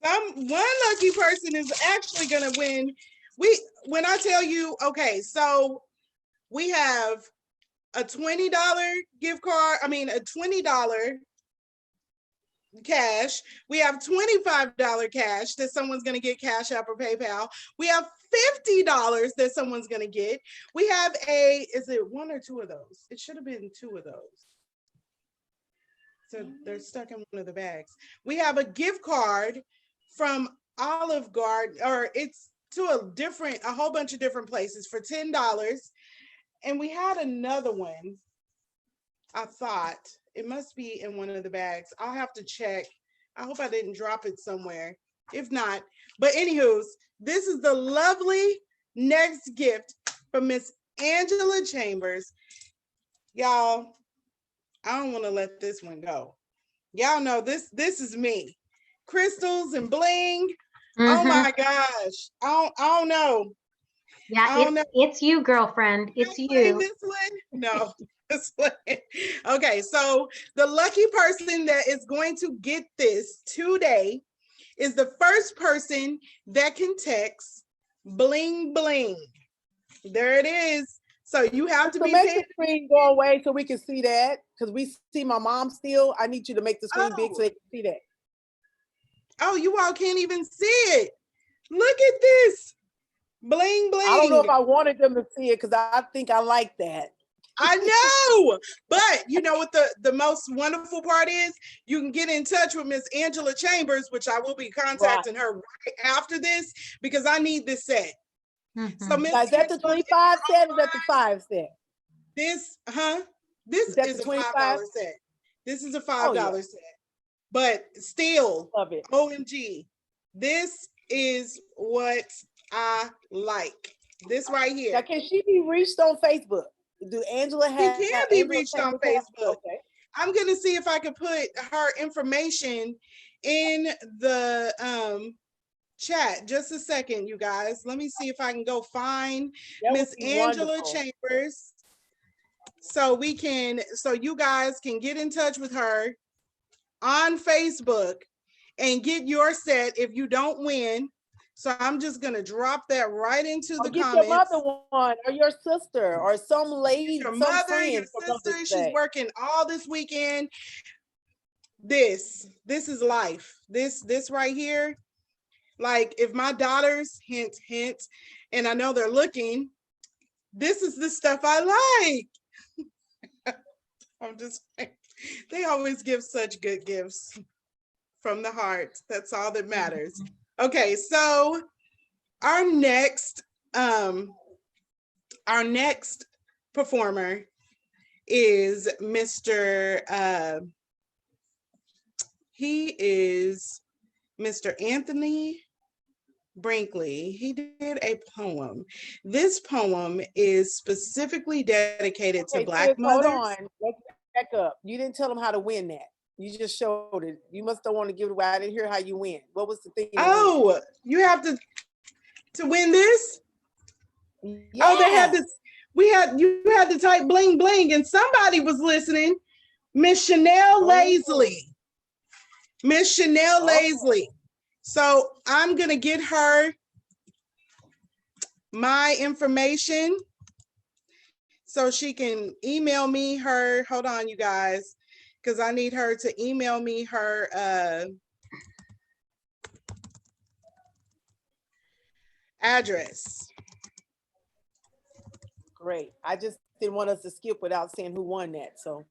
One lucky person is actually gonna win. When I tell you, okay, so we have a $20 gift card. I mean, a $20 cash. We have $25 cash that someone's going to get Cash App or PayPal. We have $50 that someone's going to get. We have is it one or two of those? It should have been two of those. So they're stuck in one of the bags. We have a gift card from Olive Garden, or it's to a whole bunch of different places for $10. And we had another one. I thought it must be in one of the bags. I'll have to check. I hope I didn't drop it somewhere. If not, but anywho's, this is the lovely next gift from Miss Angela Chambers. Y'all, I don't want to let this one go. Y'all know this is me. Crystals and bling. Oh my gosh. I don't know. Yeah, it's you, girlfriend. It's you. This one? No. Okay, so the lucky person that is going to get this today is the first person that can text bling bling. There it is. So you have to be make the screen go away so we can see that, because we see my mom still. I need you to make the screen big so they can see that. Oh, you all can't even see it. Look at this. Bling bling. I don't know if I wanted them to see it because I think I like that. I know, but you know what the most wonderful part is? You can get in touch with Miss Angela Chambers, which I will be contacting her right after this because I need this set. So Miss, is that the 25 set or is that the 5 set? This is a $5 set. This is a $5 set. But still, love it. OMG, this is what I like. This right here. Now, can she be reached on Facebook? Do Angela have? She can be reached on Facebook. Okay. I'm gonna see if I can put her information in the chat. Just a second, you guys. Let me see if I can go find Miss Angela Chambers, so you guys can get in touch with her on Facebook and get your set if you don't win. So I'm just gonna drop that right into the comments. Your mother one, or your sister, or some lady, your mother, your sister. She's working all this weekend. This is life. This right here. Like if my daughters, hint, and I know they're looking, this is the stuff I like. I'm just, they always give such good gifts from the heart. That's all that matters. Okay, so our next performer is Mr. He is Mr. Anthony Brinkley. He did a poem. This poem is specifically dedicated to Black mothers. Hold on, let's back up. You didn't tell them how to win that. You just showed it. You must don't want to give it away. I didn't hear how you win. What was the thing? Oh, you have to win this? Yeah. Oh, they had this. You had to type bling bling, and somebody was listening. Miss Chanel Lazley. Miss Chanel Lazley. So I'm gonna get her my information so she can email me her. Hold on, you guys, because I need her to email me her address. Great. I just didn't want us to skip without saying who won that. So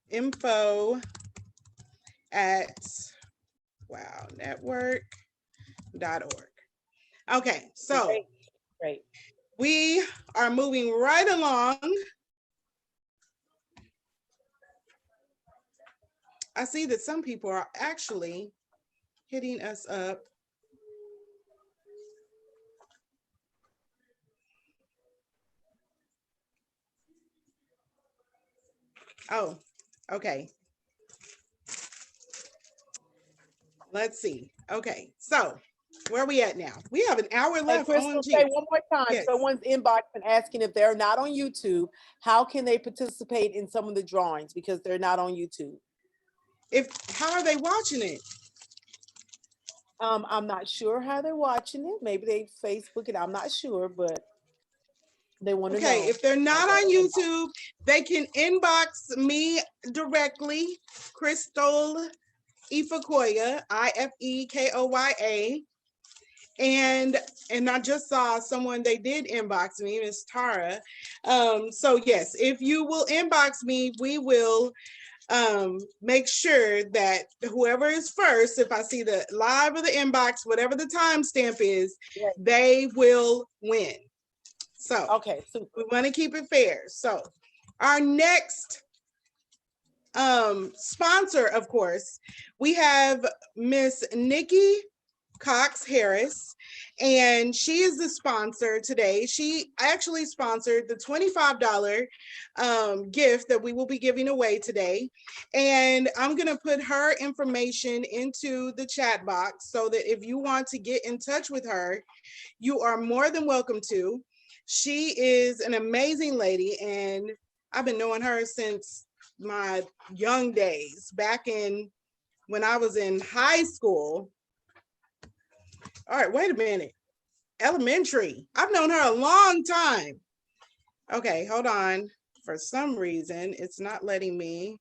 info@wownetwork.org. Okay, so great. We are moving right along. I see that some people are actually hitting us up. Oh, okay. Let's see. Okay, so where are we at now? We have an hour And left. Crystal, OMG. say one more time, Yes. someone's inbox and asking if they're not on YouTube, how can they participate in some of the drawings because they're not on YouTube? How are they watching it? I'm not sure how they're watching it. Maybe they Facebook it. I'm not sure, but they want to know. Okay, if they're not on YouTube, they can inbox me directly, Crystal Ifekoya, Ifekoya. And I just saw someone, they did inbox me, Miss Tara. So yes, if you will inbox me, we will make sure that whoever is first, if I see the live or the inbox, whatever the timestamp is, Right. they will win. So Okay, super. we want to keep it fair. So our next sponsor, of course, we have Miss Nikki Cox Harris, and she is the sponsor today. She actually sponsored the $25 gift that we will be giving away today. And I'm going to put her information into the chat box so that if you want to get in touch with her, you are more than welcome to. She is an amazing lady, and I've been knowing her since my young days, back in when I was in high school. All right, wait a minute. Elementary. I've known her a long time. Okay, hold on. For some reason, it's not letting me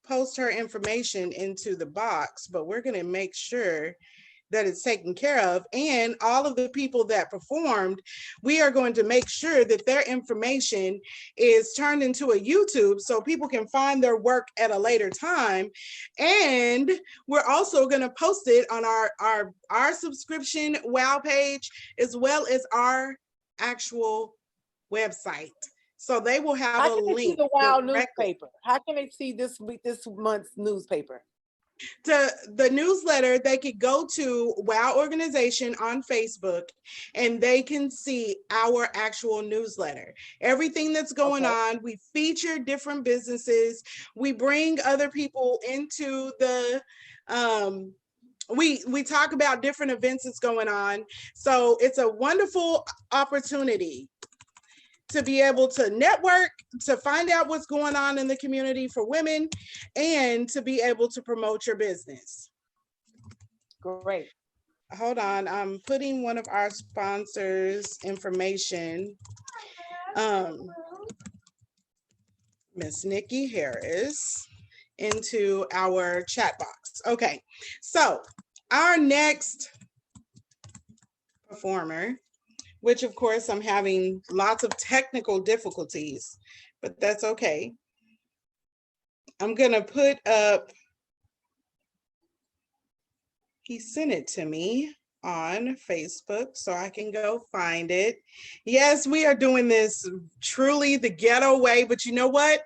post her information into the box, but we're going to make sure that it's taken care of. And all of the people that performed, we are going to make sure that their information is turned into a YouTube so people can find their work at a later time. And we're also going to post it on our subscription WOW page, as well as our actual website. So they will have How a can they see link the WOW directly. newspaper? How can they see this month's newspaper? To the newsletter, they could go to WOW Organization on Facebook and they can see our actual newsletter. Everything that's going on, we feature different businesses. We bring other people into the, we talk about different events that's going on. So it's a wonderful opportunity to be able to network, to find out what's going on in the community for women, and to be able to promote your business. Great. Hold on, I'm putting one of our sponsors' information. Miss Nikki Harris into our chat box. Okay, so our next performer, which of course I'm having lots of technical difficulties, but that's okay. I'm gonna put up, he sent it to me on Facebook so I can go find it. Yes, we are doing this truly the ghetto way, but you know what?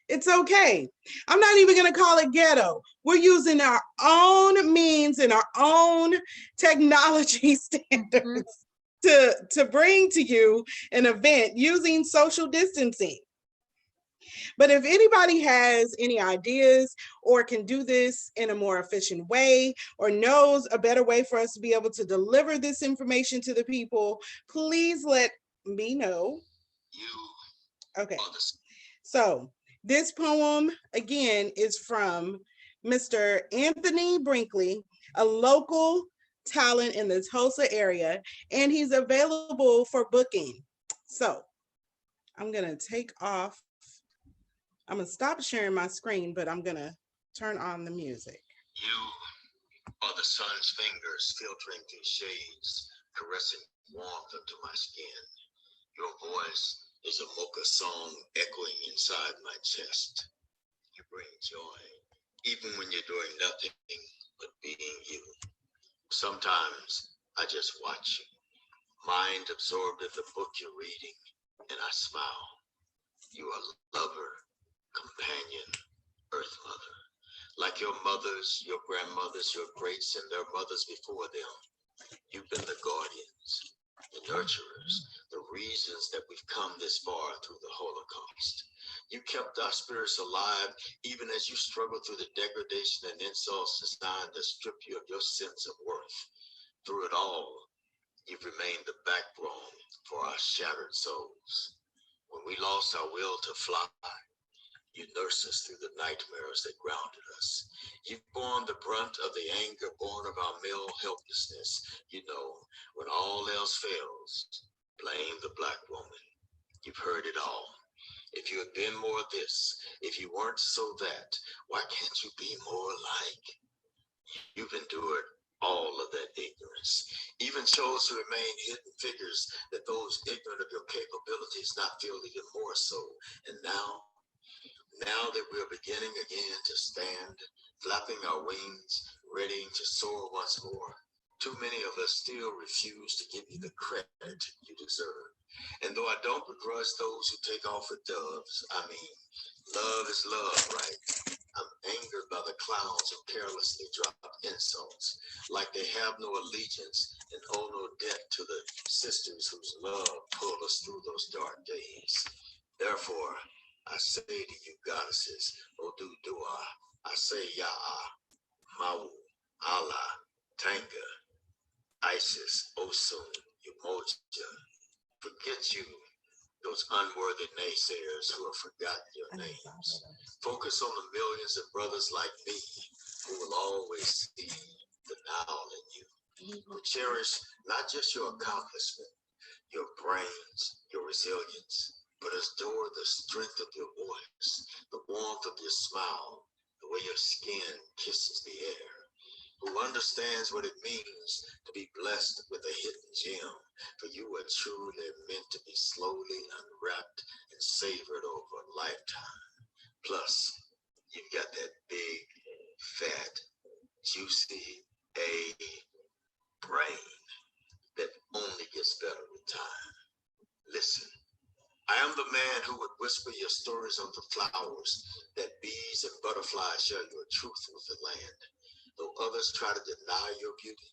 It's okay. I'm not even gonna call it ghetto. We're using our own means and our own technology standards to bring to you an event using social distancing. But if anybody has any ideas or can do this in a more efficient way or knows a better way for us to be able to deliver this information to the people, please let me know. Okay, so this poem again is from Mr. Anthony Brinkley, a local talent in the Tulsa area, and he's available for booking. So I'm gonna take off. I'm gonna stop sharing my screen, but I'm gonna turn on the music. You are the sun's fingers filtering through shades, caressing warmth into my skin. Your voice is a mocha song echoing inside my chest. You bring joy, even when you're doing nothing but being you. Sometimes I just watch you, mind absorbed in the book you're reading, and I smile. You are lover, companion, earth mother. Like your mothers, your grandmothers, your greats, and their mothers before them. You've been the guardians, the nurturers, the reasons that we've come this far through the Holocaust. You kept our spirits alive even as you struggled through the degradation and insults designed to strip you of your sense of worth. Through it all, you've remained the backbone for our shattered souls. When we lost our will to fly, you nursed us through the nightmares that grounded us. You've borne the brunt of the anger born of our male helplessness. You know, when all else fails, blame the Black woman. You've heard it all. If you had been more this, if you weren't so that, why can't you be more like? You've endured all of that ignorance, even chose to remain hidden figures that those ignorant of your capabilities not feel even more so. And now that we're beginning again to stand, flapping our wings, ready to soar once more, too many of us still refuse to give you the credit you deserve. And though I don't begrudge those who take off with doves, I mean, love is love, right? I'm angered by the clowns who carelessly drop insults, like they have no allegiance and owe no debt to the sisters whose love pulled us through those dark days. Therefore, I say to you goddesses, Odu-Dua, I say Ya'a, Mawu, Allah, Tanga, Isis, Osun, Umoja, forget you, those unworthy naysayers who have forgotten your names. Focus on the millions of brothers like me who will always see the now in you, who cherish not just your accomplishment, your brains, your resilience, but adore the strength of your voice, the warmth of your smile, the way your skin kisses the air, who understands what it means to be blessed with a hidden gem, for you are truly meant to be slowly unwrapped and savored over a lifetime. Plus, you've got that big, fat, juicy A brain that only gets better with time. Listen, I am the man who would whisper your stories of the flowers that bees and butterflies share your truth with the land. Though others try to deny your beauty,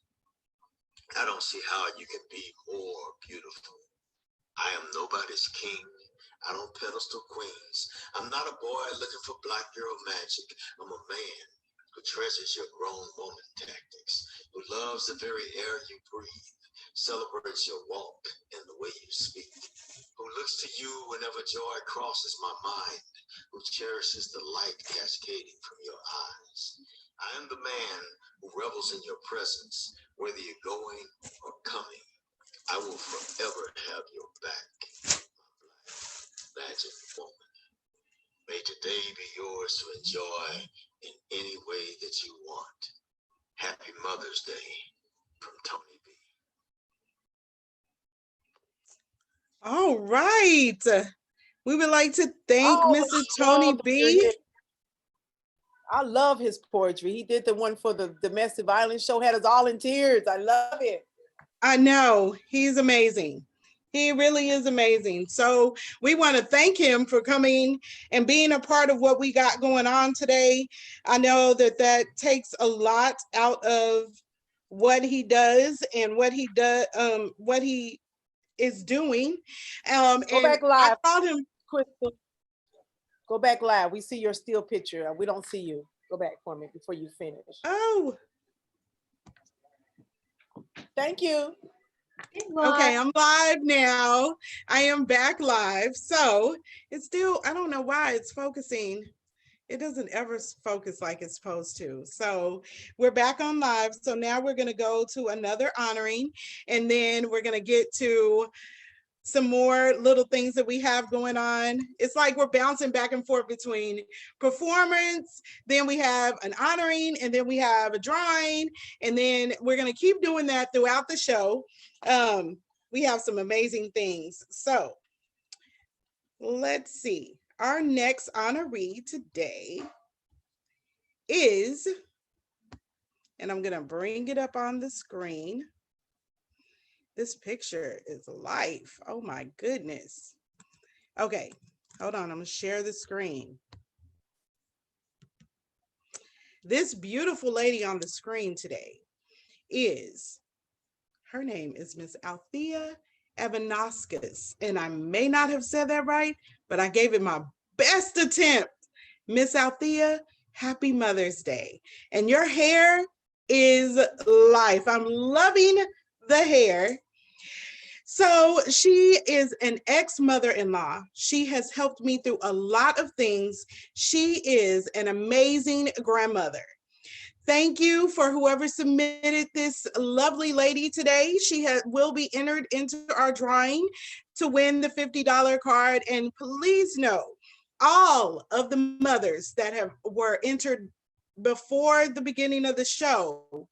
I don't see how you can be more beautiful. I am nobody's king. I don't pedestal queens. I'm not a boy looking for black girl magic. I'm a man who treasures your grown woman tactics, who loves the very air you breathe, celebrates your walk and the way you speak, who looks to you whenever joy crosses my mind, who cherishes the light cascading from your eyes. I am the man who revels in your presence, whether you're going or coming. I will forever have your back, my magic woman. May today be yours to enjoy in any way that you want. Happy Mother's Day from Tony B. All right. We would like to thank Oh, Mr. Tony B. I love his poetry. He did the one for the domestic violence show, had us all in tears. I love it. I know, he's amazing. He really is amazing. So we want to thank him for coming and being a part of what we got going on today. I know that that takes a lot out of what he does and what he is doing. Go And back live. I called him. Crystal, go back live. We see your still picture. We don't see you. Go back for me before you finish. Oh, Thank you. okay, I'm live now. I am back live. So it's still, I don't know why it's focusing. It doesn't ever focus like it's supposed to. So we're back on live. So now we're going to go to another honoring, and then we're going to get to some more little things that we have going on. It's like we're bouncing back and forth between performance, then we have an honoring, and then we have a drawing, and then we're going to keep doing that throughout the show. We have some amazing things. So let's see. Our next honoree today is, and I'm going to bring it up on the screen. This picture is life. Oh my goodness. Okay, hold on. I'm gonna share the screen. This beautiful lady on the screen today her name is Miss Althea Evanowskis. And I may not have said that right, but I gave it my best attempt. Miss Althea, happy Mother's Day. And your hair is life. I'm loving the hair. So she is an ex-mother-in-law. She has helped me through a lot of things. She is an amazing grandmother. Thank you for whoever submitted this lovely lady today. She will be entered into our drawing to win the $50 card. And please know, all of the mothers that were entered before the beginning of the show,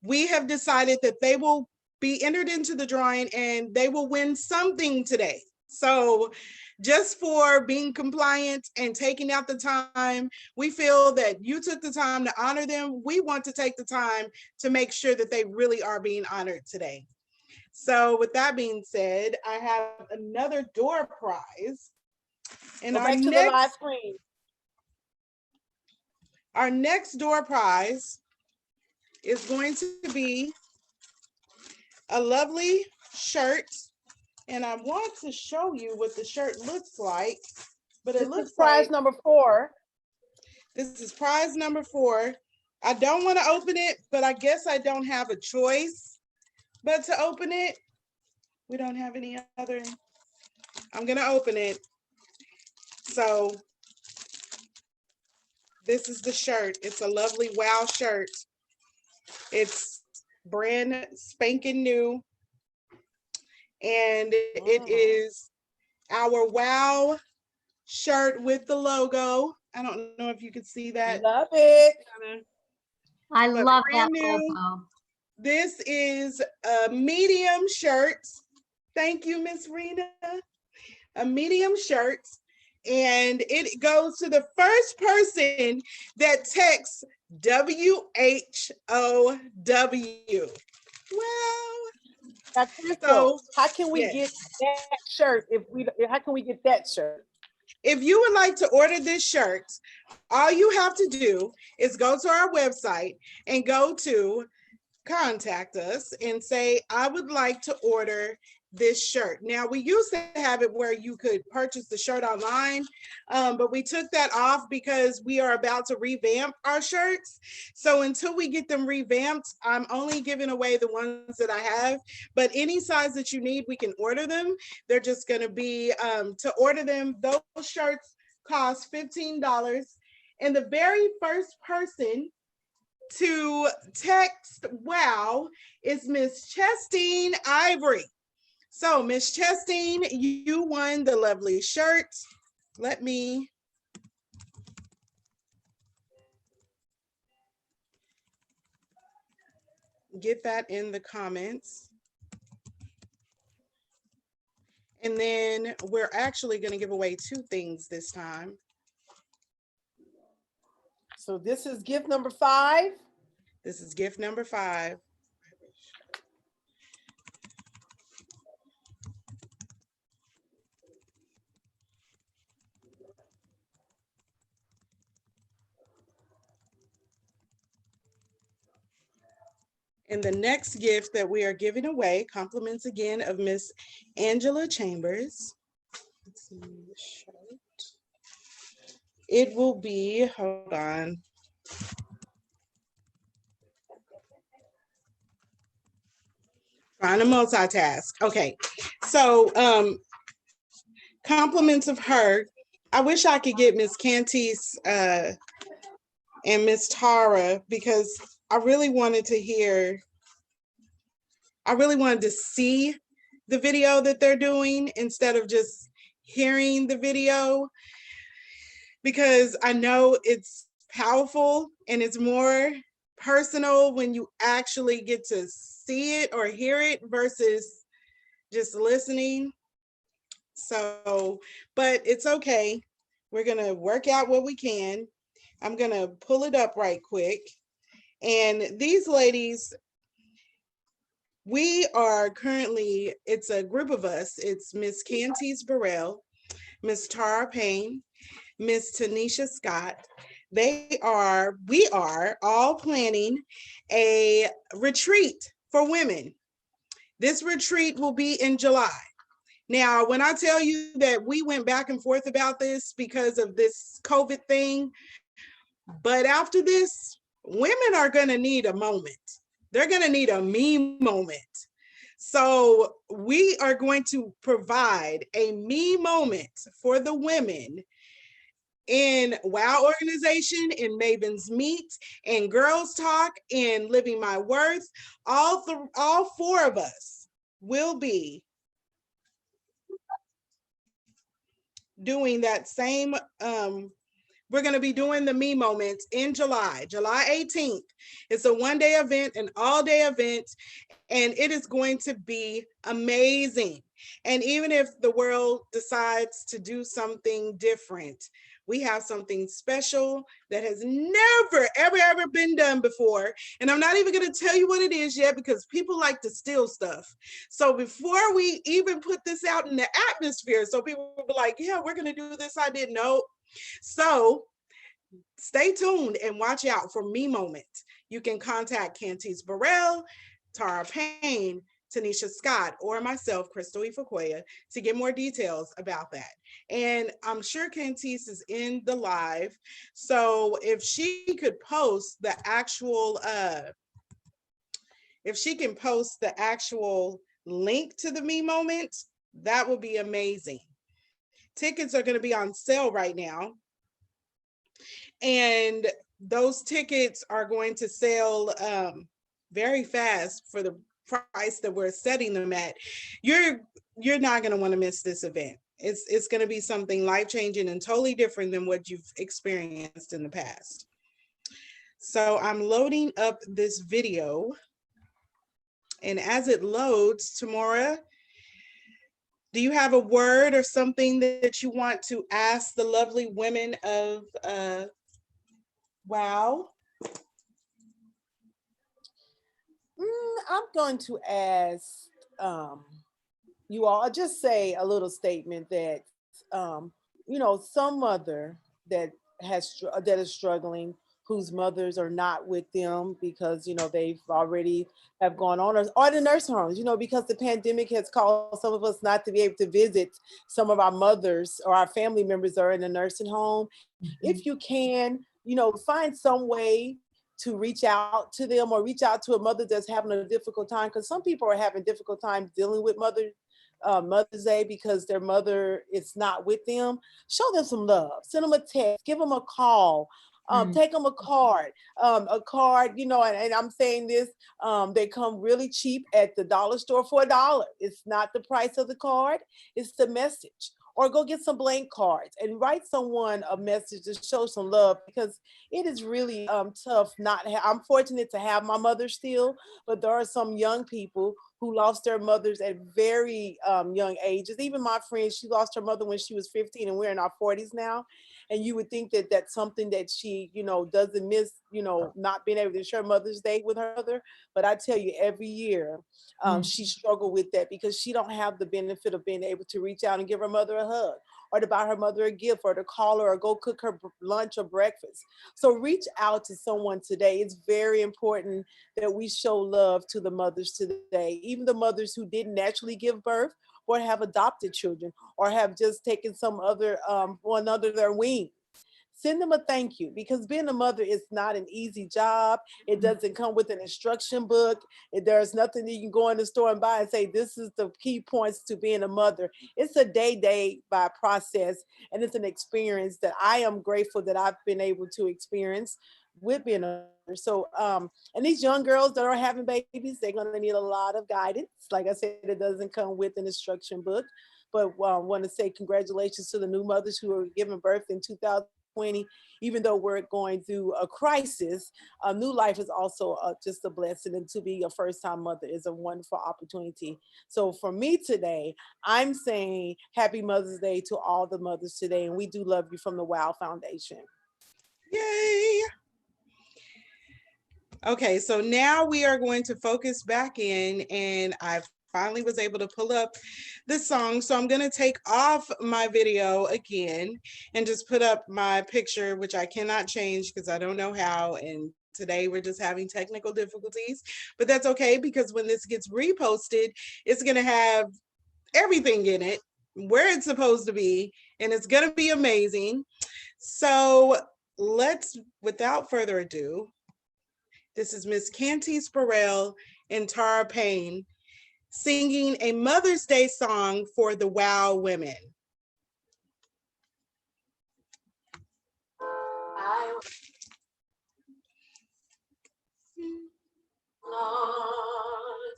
we have decided that they will be entered into the drawing and they will win something today. So just for being compliant and taking out the time, we feel that you took the time to honor them. We want to take the time to make sure that they really are being honored today. So with that being said, I have another door prize. And Go back to the live screen. Our next door prize is going to be a lovely shirt. And I want to show you what the shirt looks like, but it looks like prize number 4. This is prize number 4. I don't want to open it, but I guess I don't have a choice but to open it. We don't have any other. I'm going to open it. So this is the shirt. It's a lovely WOW shirt. It's brand spanking new. And it is our WOW shirt with the logo. I don't know if you can see that. Love it. I But love that brand new. logo. This is a medium shirt. Thank you, Miss Rena. A medium shirt. And it goes to the first person that texts WHOW. Wow. Now, Crystal, So, how can we yes. get that shirt how can we get that shirt? If you would like to order this shirt, all you have to do is go to our website and go to contact us and say, I would like to order this shirt. Now, we used to have it where you could purchase the shirt online, but we took that off because we are about to revamp our shirts. So until we get them revamped, I'm only giving away the ones that I have, but any size that you need, we can order them. They're just going to be, to order them, those shirts cost $15. And the very first person to text WOW is Miss Chestine Ivory. So Miss Chestine, you won the lovely shirt. Let me get that in the comments. And then we're actually going to give away 2 things this time. So this is gift number 5. This is gift number 5. And the next gift that we are giving away, compliments again of Miss Angela Chambers. Let's see the shirt. It will be, hold on. Trying to multitask. Okay, so compliments of her. I wish I could get Miss Cantice and Miss Tara, because I really wanted to see the video that they're doing instead of just hearing the video, because I know it's powerful and it's more personal when you actually get to see it or hear it versus just listening. So, but it's okay. We're gonna work out what we can. I'm gonna pull it up right quick. And these ladies, we are currently, it's a group of us. It's Miss Cantice Burrell, Miss Tara Payne, Miss Tanisha Scott. We are all planning a retreat for women. This retreat will be in July. Now, when I tell you that we went back and forth about this because of this COVID thing, but after this, women are going to need a moment. They're going to need a me moment. So we are going to provide a me moment for the women in WOW organization, in Maven's Meet, in Girls Talk, in Living My Worth. All four of us will be doing that same, we're going to be doing the me moments in July 18th. It's a one-day event, an all-day event, and it is going to be amazing. And even if the world decides to do something different, we have something special that has never, ever been done before. And I'm not even going to tell you what it is yet, because people like to steal stuff. So before we even put this out in the atmosphere, so people will be like, yeah, we're going to do this. I didn't know. So stay tuned and watch out for me moments. You can contact Cantice Burrell, Tara Payne, Tanisha Scott, or myself, Crystal Ifuquoya, to get more details about that. And I'm sure Cantice is in the live. So if she could post the actual, if she can post the actual link to the me moment, that would be amazing. Tickets are going to be on sale right now. And those tickets are going to sell very fast for the price that we're setting them at. You're not going to want to miss this event. It's going to be something life-changing and totally different than what you've experienced in the past. So I'm loading up this video, and as it loads, Tamora, do you have a word or something that you want to ask the lovely women of WOW? I'm going to ask you all, just say a little statement that, you know, some mother that is struggling, whose mothers are not with them because, you know, they've already have gone on, or the nursing homes, you know, because the pandemic has caused some of us not to be able to visit some of our mothers or our family members that are in a nursing home. If you can, you know, find some way to reach out to them, or reach out to a mother that's having a difficult time, because some people are having difficult time dealing with Mother's Day because their mother is not with them. Show them some love, send them a text, give them a call, take them a card, you know, and I'm saying this, they come really cheap at the dollar store for $1. It's not the price of the card, it's the message. Or go get some blank cards and write someone a message to show some love, because it is really tough not I'm fortunate to have my mother still, but there are some young people who lost their mothers at very young ages. Even my friend, she lost her mother when she was 15, and we're in our 40s now. And you would think that that's something that she, you know, doesn't miss, you know, not being able to share Mother's Day with her mother. But I tell you, every year she struggled with that, because she don't have the benefit of being able to reach out and give her mother a hug, or to buy her mother a gift, or to call her, or go cook her lunch or breakfast. So reach out to someone today. It's very important that we show love to the mothers today, even the mothers who didn't naturally give birth, or have adopted children, or have just taken some other one under their wing. Send them a thank you, because being a mother is not an easy job. It doesn't come with an instruction book. There's nothing that you can go in the store and buy and say, this is the key points to being a mother. It's a day by process, and it's an experience that I am grateful that I've been able to experience with being a mother. So, and these young girls that are having babies, they're gonna need a lot of guidance. Like I said, it doesn't come with an instruction book, but I want to say congratulations to the new mothers who are giving birth in 2020. Even though we're going through a crisis, new life is also just a blessing, and to be a first-time mother is a wonderful opportunity. So for me today, I'm saying happy Mother's Day to all the mothers today, and we do love you from the WOW Foundation. Yay! Okay, so now we are going to focus back in, and I finally was able to pull up the song. So I'm going to take off my video again and just put up my picture, which I cannot change because I don't know how. And today we're just having technical difficulties, but that's okay, because when this gets reposted, it's going to have everything in it, where it's supposed to be, and it's gonna be amazing. So let's, without further ado, this is Miss Cantice Burrell and Tara Payne singing a Mother's Day song for the WOW women.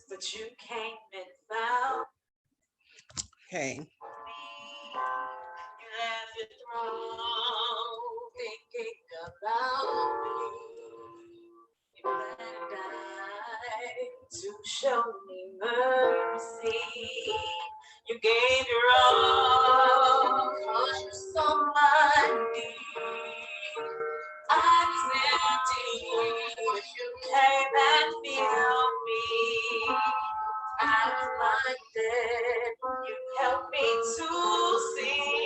But you came and found Okay. me. You left your throne thinking about me. You died to show me mercy. You gave your all, 'cause you saw my need. I was empty, but you came and filled me. I was blinded, you helped me to see.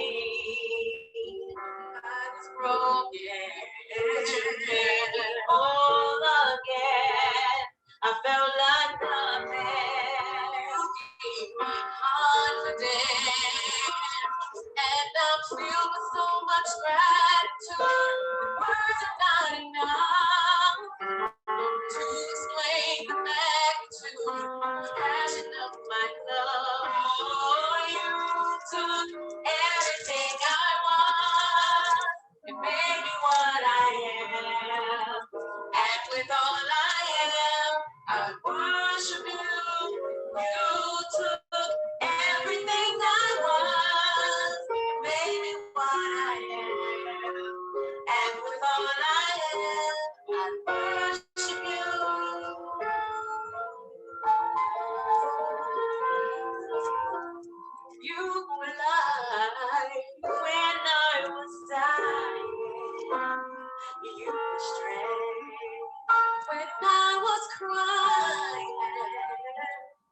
I was broken, but you made it whole again. I felt like nothing, you gave me confidence. And I'm filled with so much gratitude. Words are not enough to explain the magnitude, the passion of my love. Oh, you took everything I was and made me what I am. And with all I am, I worship you. You took everything I was and made me what I am. And with all I am, I worship you. You were alive when I was dying. You were strength when I was crying.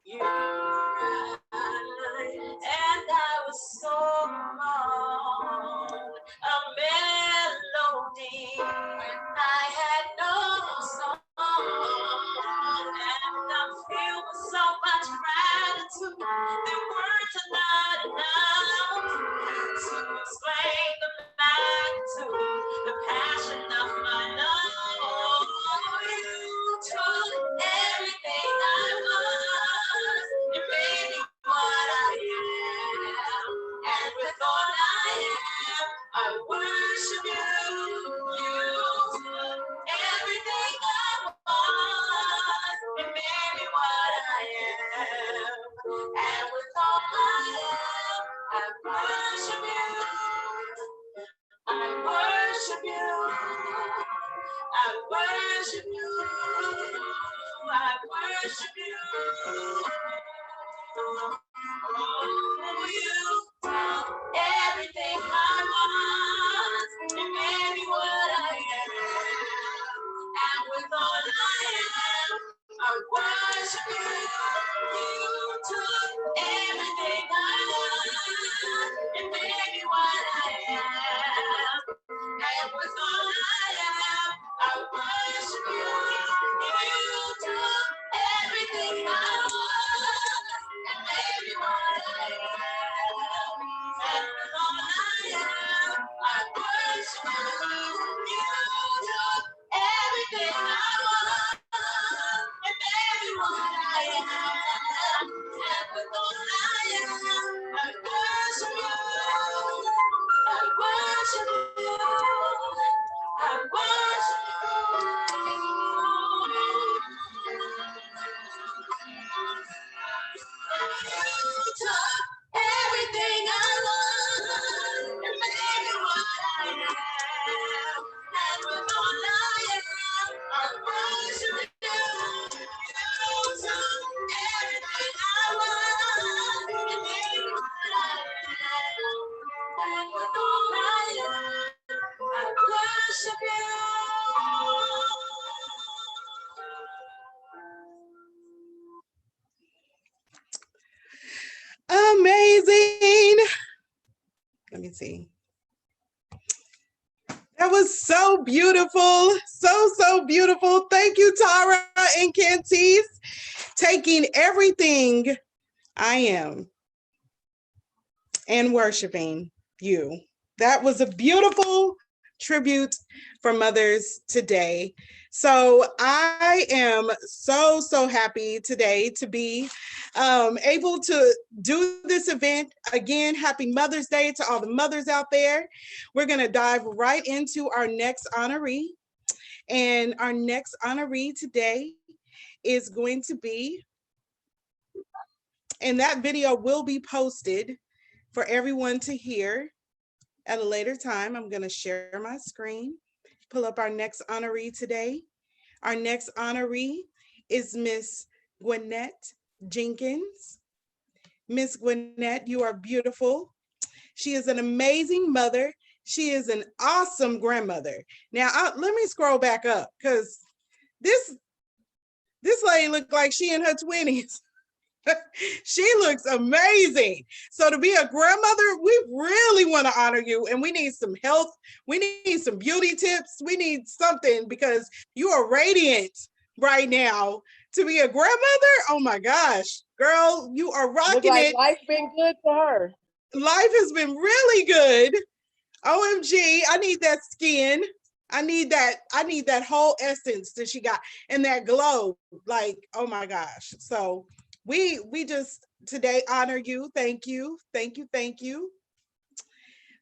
You were right, and I was so wrong. A melody when I had no song. And I'm filled with so much gratitude that words are not enough to explain the magnitude, the passion of my love. You took everything I was and made me what I am. And with all I am, I worship you. You took everything I was and made me what I am. And with all I am, I worship you. I worship you. I worship you. I worship you. Oh, you took everything I was and made me what I am. And with all I am, I worship you. You took everything I was and made me what I am. And with all I am, I worship you. You took everything I was and made me what I am. And with all I am, I worship you. You took everything I was and made me what I am. And with all I am, I worship you. I worship you. I worship you. You took everything I was and made me what I am. And with all I am, I worship you. You took everything I was and made me what I am. And with all I am, I worship you. Amazing. Let me see. That was so beautiful. So beautiful. Thank you, Tara and Cantice, taking everything I am and worshiping you. That was a beautiful tribute for mothers today. So I am so happy today to be able to do this event. Again, happy Mother's Day to all the mothers out there. We're going to dive right into our next honoree. And our next honoree today is going to be, and that video will be posted for everyone to hear at a later time. I'm going to share my screen, pull up our next honoree today. Our next honoree is Miss Gwinnett Jenkins. Miss Gwinnett, you are beautiful. She is an amazing mother. She is an awesome grandmother. Now, let me scroll back up because this lady looked like she in her 20s. She looks amazing. So to be a grandmother, we really want to honor you, and we need some health. We need some beauty tips. We need something because you are radiant right now. To be a grandmother, oh my gosh, girl, you are rocking it. Life's been good for her. Life has been really good. OMG, I need that skin. I need that whole essence that she got and that glow. Like, oh my gosh. So we just today honor you. Thank you. Thank you. Thank you.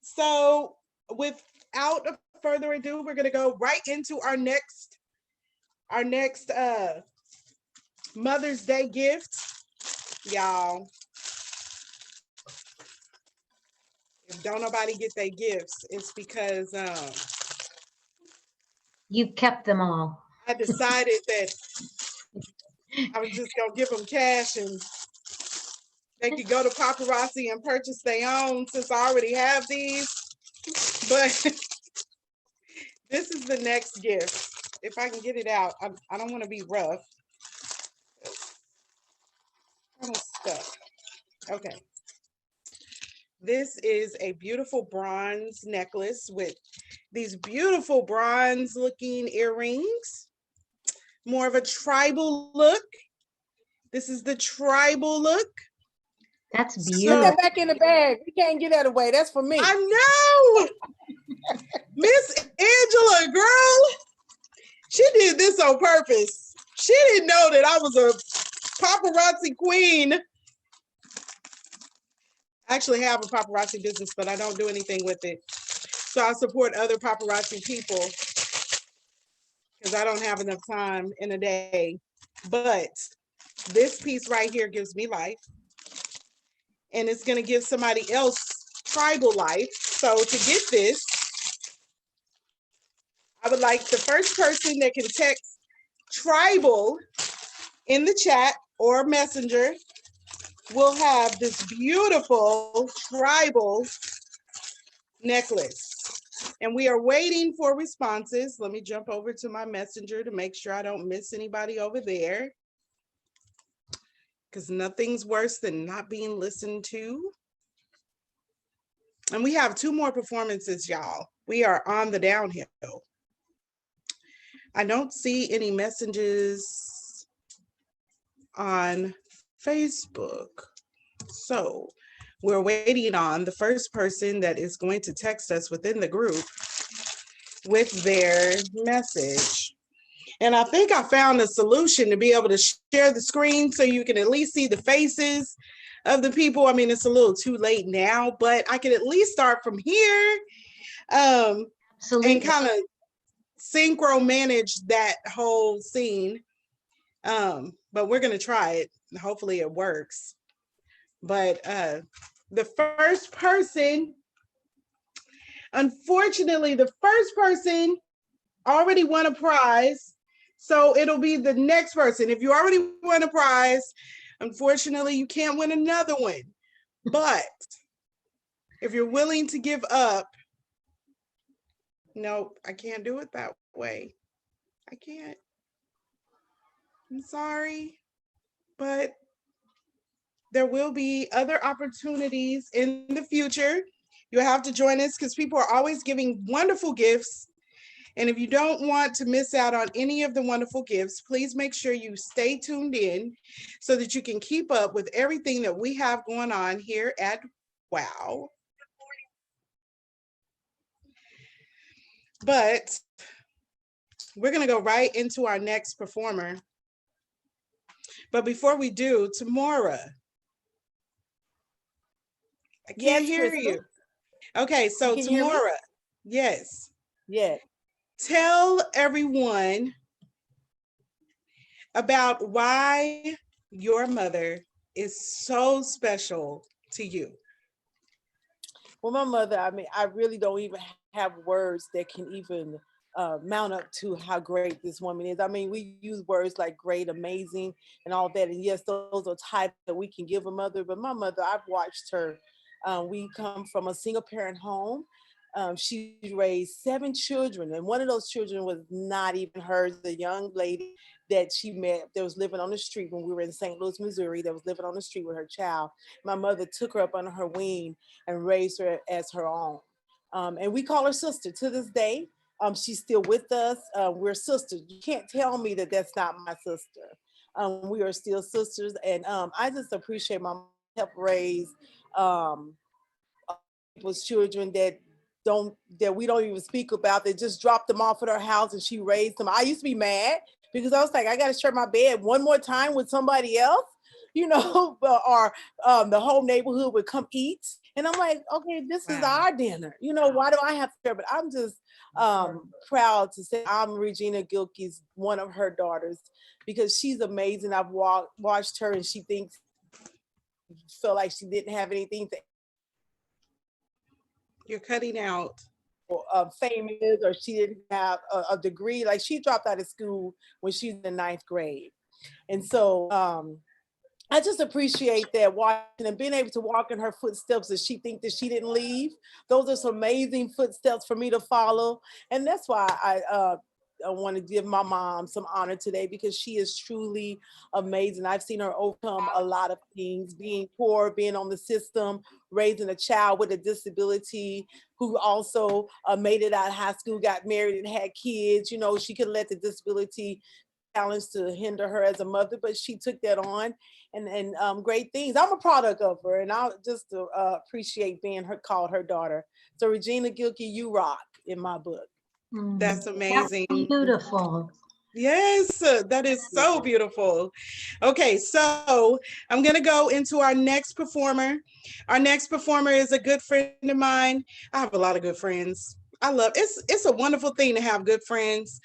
So without further ado, we're going to go right into our next Mother's Day gift. Y'all, if don't nobody get their gifts, it's because You kept them all. I decided that I was just gonna give them cash and they could go to Paparazzi and purchase their own since I already have these. But this is the next gift. If I can get it out, I don't want to be rough. Kind of stuck. Okay. This is a beautiful bronze necklace with these beautiful bronze looking earrings. More of a tribal look. This is the tribal look. That's Put beautiful. that back in the bag. We can't get that away. That's for me. I know. Miss Angela, girl, she did this on purpose. She didn't know that I was a paparazzi queen. I actually have a paparazzi business, but I don't do anything with it. So I support other paparazzi people because I don't have enough time in a day. But this piece right here gives me life. And it's going to give somebody else tribal life. So to get this, I would like the first person that can text tribal in the chat or messenger will have this beautiful tribal necklace. And we are waiting for responses. Let me jump over to my messenger to make sure I don't miss anybody over there, because nothing's worse than not being listened to. And we have 2 more performances, y'all. We are on the downhill. I don't see any messages on Facebook. So we're waiting on the first person that is going to text us within the group with their message. And I think I found a solution to be able to share the screen so you can at least see the faces of the people. I mean, it's a little too late now, but I can at least start from here and kind of synchro manage that whole scene. But we're going to try it. Hopefully it works. But the first person, unfortunately, the first person already won a prize. So it'll be the next person. If you already won a prize, unfortunately, you can't win another one. But if you're willing to give up, nope, I can't do it that way. I can't. I'm sorry, but there will be other opportunities in the future. You'll have to join us because people are always giving wonderful gifts. And if you don't want to miss out on any of the wonderful gifts, please make sure you stay tuned in so that you can keep up with everything that we have going on here at wow. But we're going to go right into our next performer. But before we do, Tamora, I can't Yes, hear Crystal. you. Okay, so Can you hear me? Tamora, yes, Yeah. tell everyone about why your mother is so special to you. Well, my mother, I mean, I really don't even have words that can even mount up to how great this woman is. I mean, we use words like great, amazing, and all that. And yes, those are titles that we can give a mother. But my mother, I've watched her. We come from a single parent home. She raised 7 children, and one of those children was not even hers. The young lady that she met that was living on the street when we were in St. Louis, Missouri, that was living on the street with her child. My mother took her up under her wing and raised her as her own. And we call her sister to this day. She's still with us. We're sisters. You can't tell me that that's not my sister. We are still sisters. And I just appreciate my mom help raise people's children that we don't even speak about. They just dropped them off at her house and she raised them. I used to be mad because I was like, I got to share my bed one more time with somebody else, you know, or the whole neighborhood would come eat. And I'm like, okay, this is Wow. our dinner. You know, why do I have to share? But I'm just proud to say I'm Regina Gilkey's one of her daughters because she's amazing. I've watched her and she felt like she didn't have anything to You're cutting out. famous, or she didn't have a degree. Like she dropped out of school when she was in 9th grade. And so I just appreciate that watching and being able to walk in her footsteps as she think that she didn't leave. Those are some amazing footsteps for me to follow. And that's why I want to give my mom some honor today because she is truly amazing. I've seen her overcome a lot of things, being poor, being on the system, raising a child with a disability who also made it out of high school, got married and had kids. You know, she could let the disability challenge to hinder her as a mother, but she took that on and great things. I'm a product of her, and I just appreciate being called her daughter. So Regina Gilkey, you rock in my book. That's That's amazing. beautiful. Yes, that is so beautiful. Okay, so I'm going to go into our next performer. Our next performer is a good friend of mine. I have a lot of good friends. I love it's a wonderful thing to have good friends.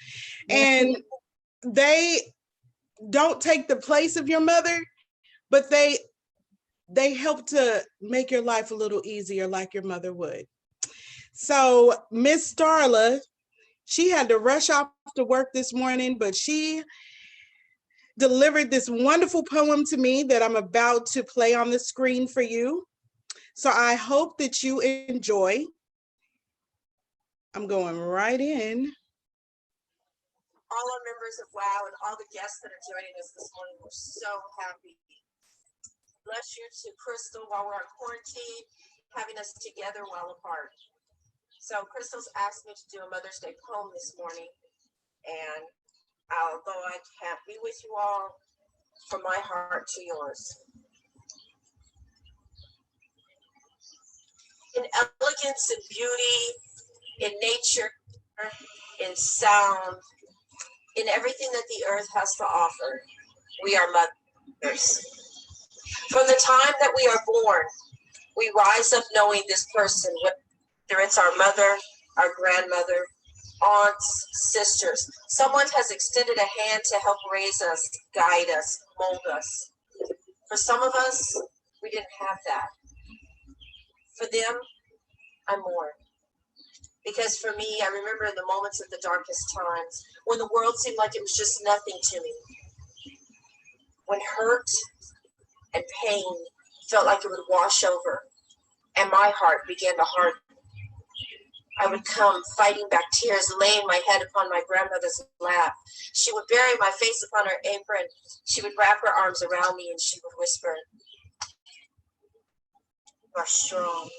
And they don't take the place of your mother, but they help to make your life a little easier like your mother would. So Miss Starla, she had to rush off to work this morning, but she delivered this wonderful poem to me that I'm about to play on the screen for you. So I hope that you enjoy. I'm going right in. All our members of WOW and all the guests that are joining us this morning, we're so happy. Bless you to Crystal while we're on quarantine, having us together while apart. So Crystal's asked me to do a Mother's Day poem this morning, and although I can't be with you all, from my heart to yours. In elegance and beauty, in nature, in sound, in everything that the earth has to offer, we are mothers. From the time that we are born, we rise up knowing this person, whether it's our mother, our grandmother, aunts, sisters. Someone has extended a hand to help raise us, guide us, mold us. For some of us, we didn't have that. For them, I mourn. Because for me, I remember in the moments of the darkest times, when the world seemed like it was just nothing to me. When hurt and pain felt like it would wash over, and my heart began to harden. I would come fighting back tears, laying my head upon my grandmother's lap. She would bury my face upon her apron. She would wrap her arms around me and she would whisper, "You are strong."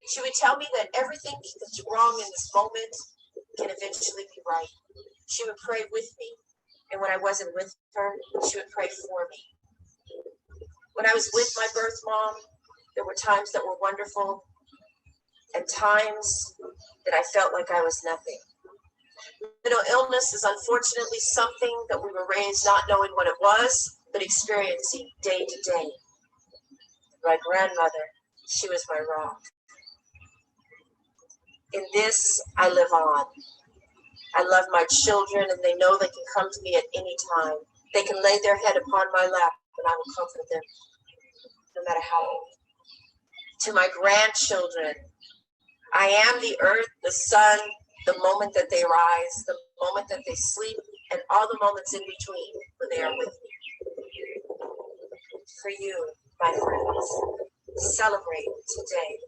She would tell me that everything that's wrong in this moment can eventually be right. She would pray with me. And when I wasn't with her, she would pray for me. When I was with my birth mom, There were times that were wonderful and times that I felt like I was nothing. Mental illness is unfortunately something that we were raised not knowing what it was, but experiencing day to day. My grandmother, she was my rock. In this, I live on. I love my children, and they know they can come to me at any time. They can lay their head upon my lap, and I will comfort them, no matter how old. To my grandchildren, I am the earth, the sun, the moment that they rise, the moment that they sleep, and all the moments in between when they are with me. For you, my friends, celebrate today.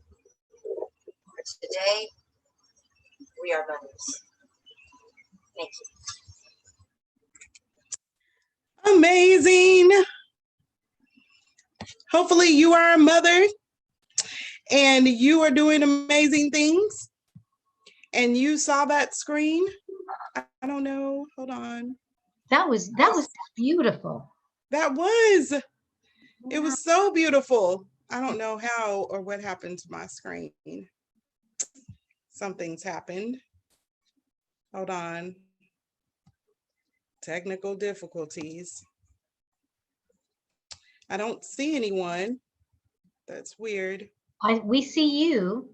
For today, we are mothers. Thank you. Amazing. Hopefully you are a mother and you are doing amazing things and you saw that screen. I don't know. Hold on. That was beautiful. It was so beautiful. I don't know how or what happened to my screen. Something's happened. Hold on. Technical difficulties. I don't see anyone. That's weird. We see you.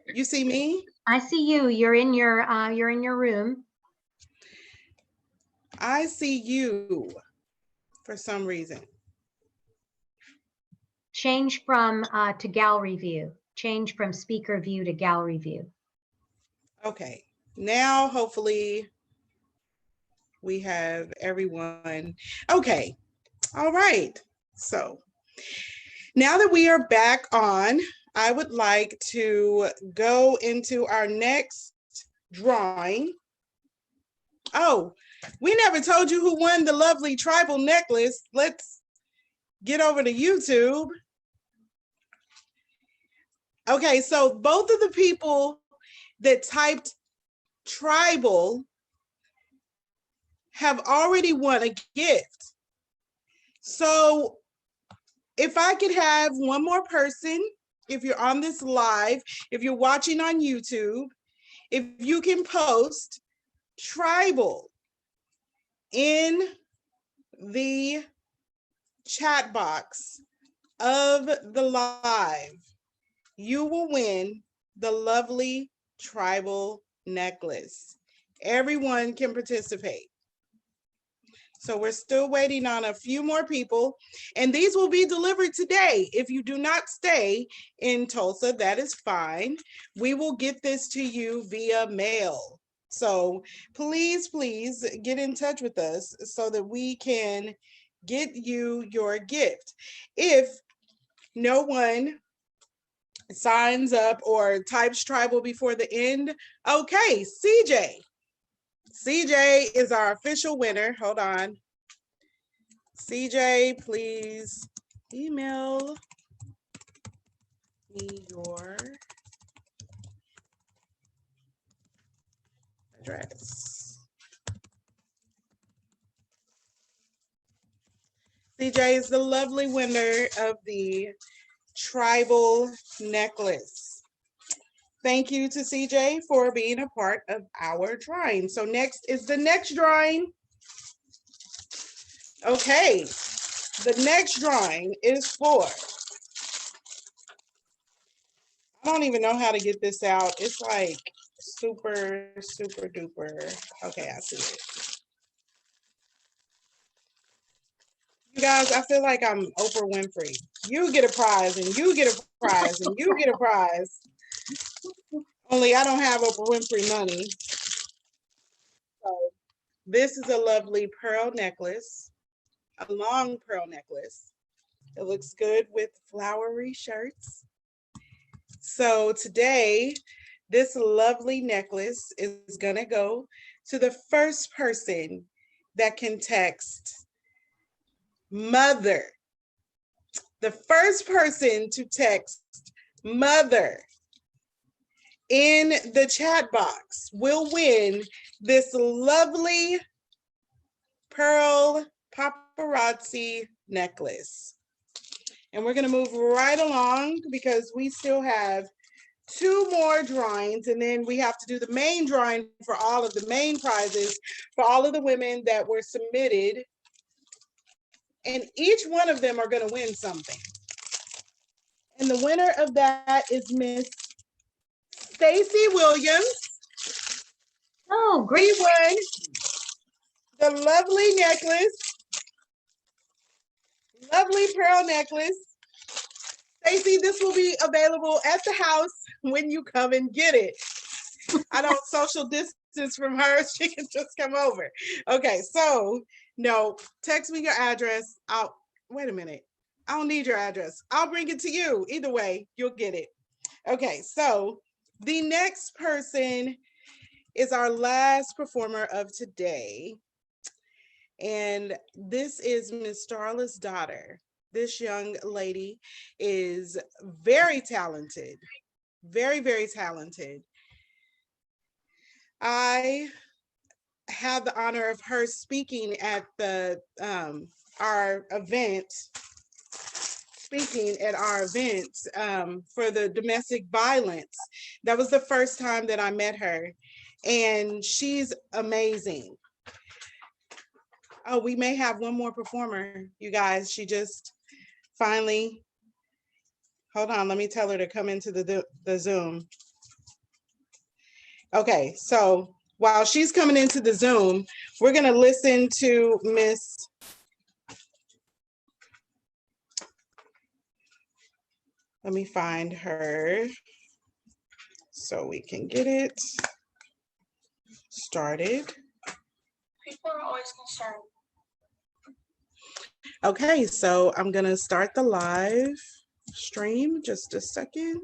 You see me? I see you. You're in your room. I see you for some reason. Change from to gallery view. Change from speaker view to gallery view. Okay. Now hopefully we have everyone. Okay. All right. So now that we are back on, I would like to go into our next drawing. Oh, we never told you who won the lovely tribal necklace. Let's get over to YouTube. Okay, so both of the people that typed tribal have already won a gift. So if I could have one more person, if you're on this live, if you're watching on YouTube, if you can post tribal in the chat box of the live, you will win the lovely tribal necklace. Everyone can participate. So we're still waiting on a few more people, and these will be delivered today. If you do not stay in Tulsa, that is fine. We will get this to you via mail. So please, please get in touch with us so that we can get you your gift. If no one signs up or types tribal before the end, okay, CJ. CJ is our official winner. Hold on. CJ, please email me your address. CJ is the lovely winner of the tribal necklace. Thank you to CJ for being a part of our drawing. So next is the next drawing. Okay, the next drawing is for, I don't even know how to get this out. It's like super, super duper. Okay, I see it. You guys, I feel like I'm Oprah Winfrey. You get a prize and you get a prize and you get a prize. Only I don't have Oprah Winfrey money. So this is a lovely pearl necklace, a long pearl necklace. It looks good with flowery shirts. So today, this lovely necklace is gonna go to the first person that can text mother. The first person to text mother in the chat box will win this lovely pearl paparazzi necklace. And we're gonna move right along because we still have 2 more drawings, and then we have to do the main drawing for all of the main prizes for all of the women that were submitted. And each one of them are gonna win something. And the winner of that is Miss Stacy Williams. Oh, We great. won the lovely necklace, lovely pearl necklace. Stacy, this will be available at the house when you come and get it. I don't social distance from her. She can just come over. Okay, so no, text me your address. Wait a minute. I don't need your address. I'll bring it to you. Either way, you'll get it. Okay, so the next person is our last performer of today. And this is Miss Starla's daughter. This young lady is very talented, very, very talented. I had the honor of her speaking at our event, for the domestic violence. That was the first time that I met her, and she's amazing. Oh, we may have one more performer, you guys. She just finally, hold on, let me tell her to come into the Zoom. Okay, so while she's coming into the Zoom, we're gonna listen to Miss, let me find her so we can get it started. People are always concerned. Okay, so I'm gonna start the live stream, just a second.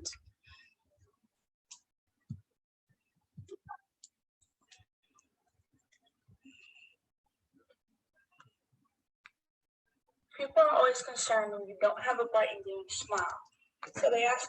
People are always concerned when you don't have a bite and you smile. So they ask,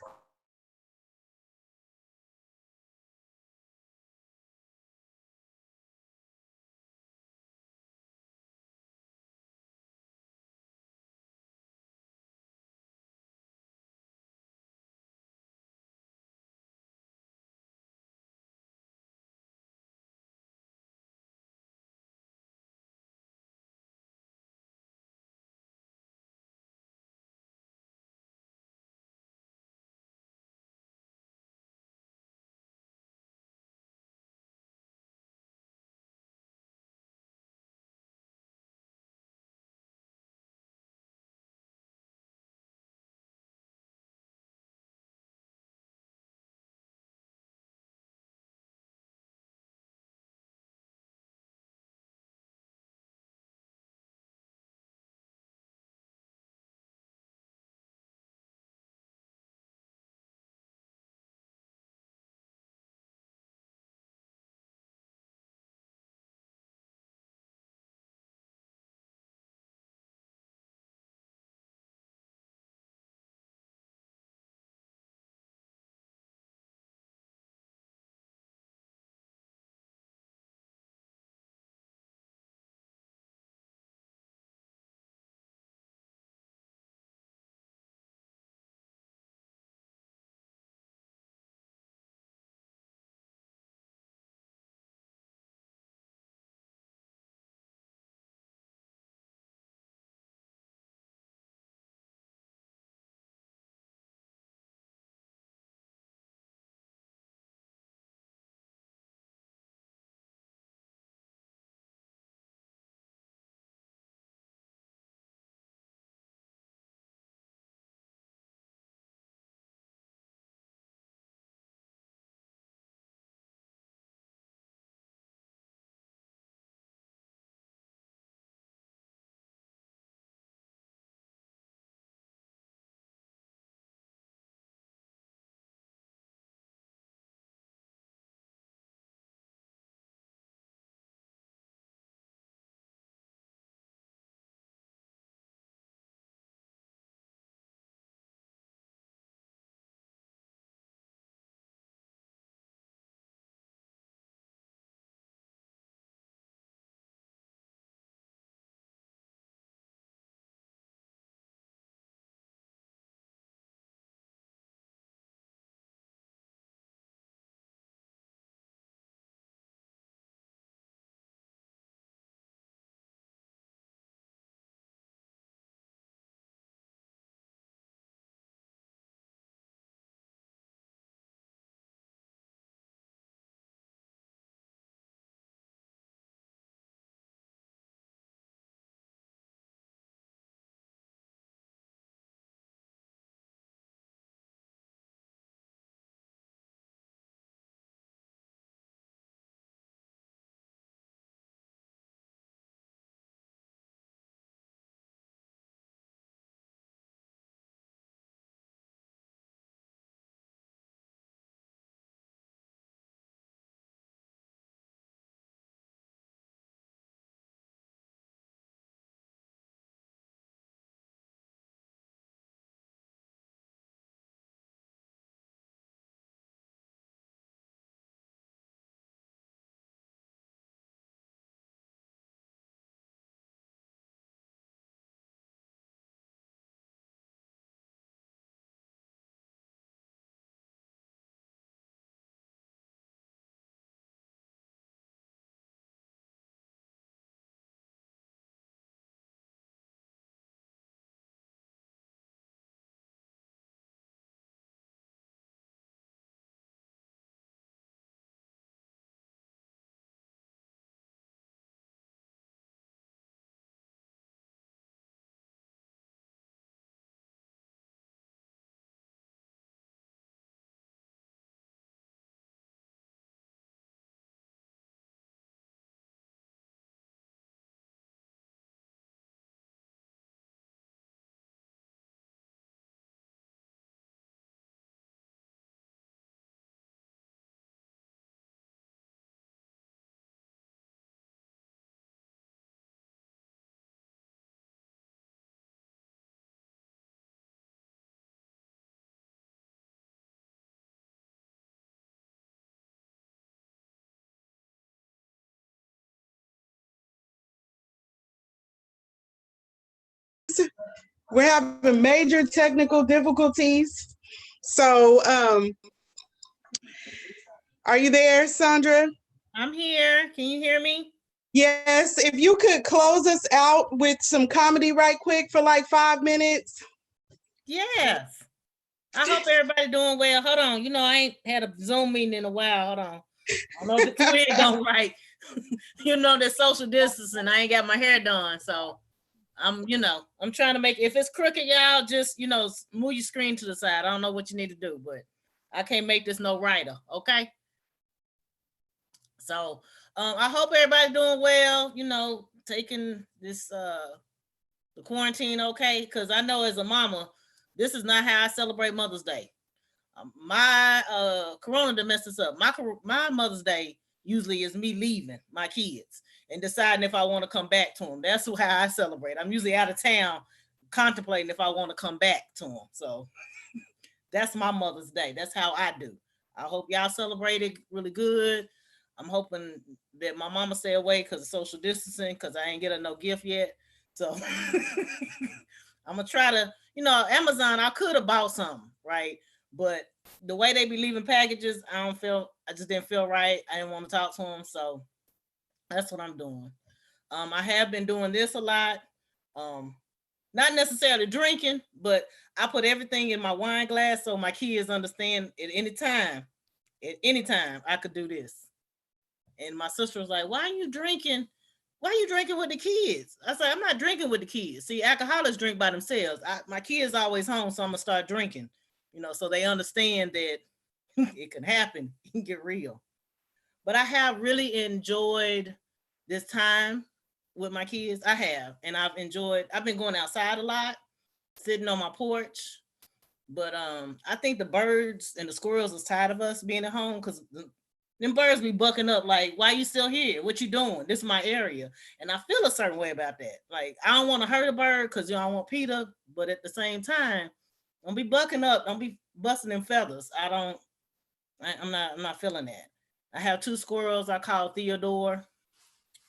We're having major technical difficulties. So, are you there, Sandra? I'm here. Can you hear me? Yes, if you could close us out with some comedy right quick for like 5 minutes. Yes. I hope everybody doing well. Hold on. You know, I ain't had a Zoom meeting in a while. Hold on. I don't know if the twig don't right. You know, there's social distancing. I ain't got my hair done. So I'm trying to make, if it's crooked, y'all just, move your screen to the side. I don't know what you need to do, but I can't make this no righter. Okay. So I hope everybody doing well, taking this the quarantine okay, because I know as a mama, this is not how I celebrate Mother's Day. My corona done messed us up. My Mother's Day usually is me leaving my kids and deciding if I want to come back to them. That's how I celebrate. I'm usually out of town contemplating if I want to come back to them. So that's my Mother's Day. That's how I do. I hope y'all celebrated really good. I'm hoping that my mama stay away because of social distancing, because I ain't get her no gift yet. So I'm gonna try to, Amazon, I could have bought something, right? But the way they be leaving packages, I just didn't feel right. I didn't want to talk to them. So that's what I'm doing. I have been doing this a lot. Not necessarily drinking, but I put everything in my wine glass so my kids understand at any time I could do this. And my sister was like, why are you drinking? Why are you drinking with the kids? I said, I'm not drinking with the kids. See, alcoholics drink by themselves. My kids always home, so I'm gonna start drinking, so they understand that it can happen. It can get real. But I have really enjoyed this time with my kids. I have, and I've been going outside a lot, sitting on my porch. But I think the birds and the squirrels is tired of us being at home, because them birds be bucking up like, why you still here? What you doing? This is my area. And I feel a certain way about that. Like, I don't want to hurt a bird because I want Peter, but at the same time, don't be bucking up. Don't be busting them feathers. I'm not feeling that. I have 2 squirrels I call Theodore.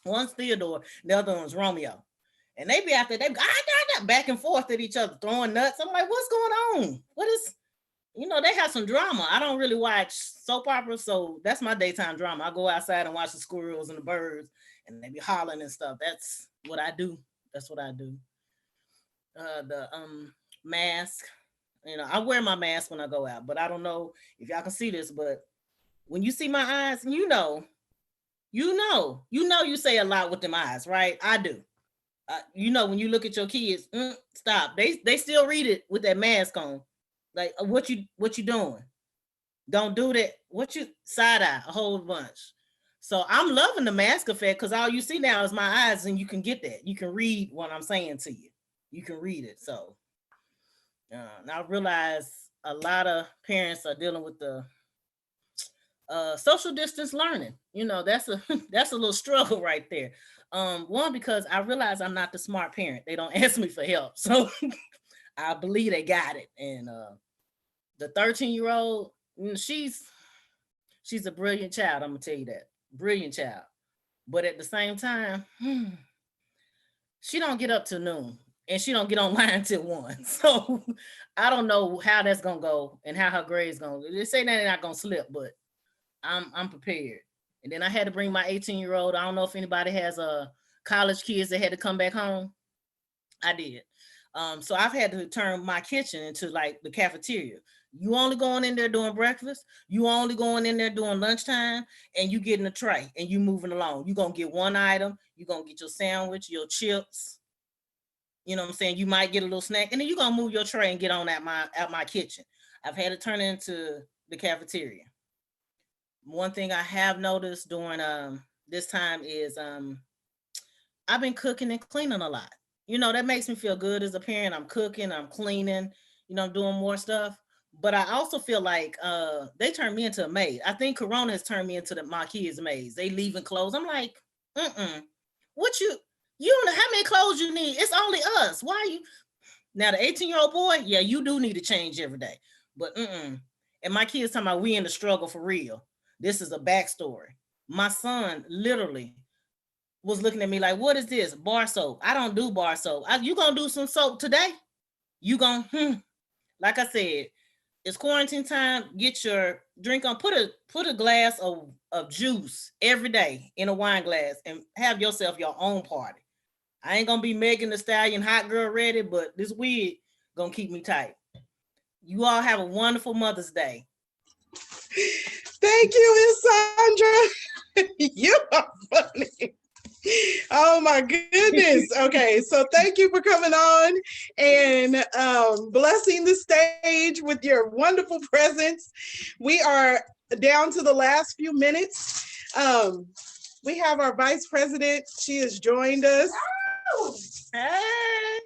One's Theodore, the other one's Romeo. And they be out there, they back and forth at each other, throwing nuts. I'm like, what's going on? What is... they have some drama. I don't really watch soap operas, so that's my daytime drama. I go outside and watch the squirrels and the birds, and they be hollering and stuff. That's what I do. That's what I do. The mask. I wear my mask when I go out, but I don't know if y'all can see this, but when you see my eyes, you say a lot with them eyes, right? I do. When you look at your kids, stop. They still read it with that mask on. Like, what you doing? Don't do that. What you side eye a whole bunch. So I'm loving the mask effect, because all you see now is my eyes, and you can get that. You can read what I'm saying to you. You can read it. So I realize a lot of parents are dealing with the social distance learning. That's a little struggle right there. One, because I realize I'm not the smart parent. They don't ask me for help. So I believe they got it. And the 13-year-old, she's a brilliant child. I'm gonna tell you that. Brilliant child. But at the same time, she don't get up till noon, and she don't get online till 1. So I don't know how that's gonna go and how her grades gonna go. They say that they're not gonna slip, but I'm prepared. And then I had to bring my 18-year-old. I don't know if anybody has college kids that had to come back home. I did. So I've had to turn my kitchen into like the cafeteria. You only going in there doing breakfast. You only going in there doing lunchtime, and you getting a tray and you moving along. You're going to get one item. You're going to get your sandwich, your chips. You know what I'm saying? You might get a little snack, and then you're going to move your tray and get on at my kitchen. I've had to turn it into the cafeteria. One thing I have noticed during this time is I've been cooking and cleaning a lot. That makes me feel good as a parent. I'm cooking, I'm cleaning, I'm doing more stuff. But I also feel like they turned me into a maid. I think Corona has turned me into my kids' maids. They leaving clothes. I'm like, what you don't know how many clothes you need. It's only us. Why are you? Now the 18-year-old boy, yeah, you do need to change every day. But And my kids talking about we in the struggle for real. This is a backstory. My son literally was looking at me like, what is this? Bar soap. I don't do bar soap. You gonna do some soap today? You gonna, like I said, it's quarantine time. Get your drink on. Put a glass of juice every day in a wine glass and have yourself your own party. I ain't gonna be Megan Thee Stallion hot girl ready, but this wig gonna keep me tight. You all have a wonderful Mother's Day. Thank you, Miss Sandra. You are funny. Oh my goodness. Okay, so thank you for coming on and blessing the stage with your wonderful presence. We are down to the last few minutes. We have our vice president. She has joined us. Hey.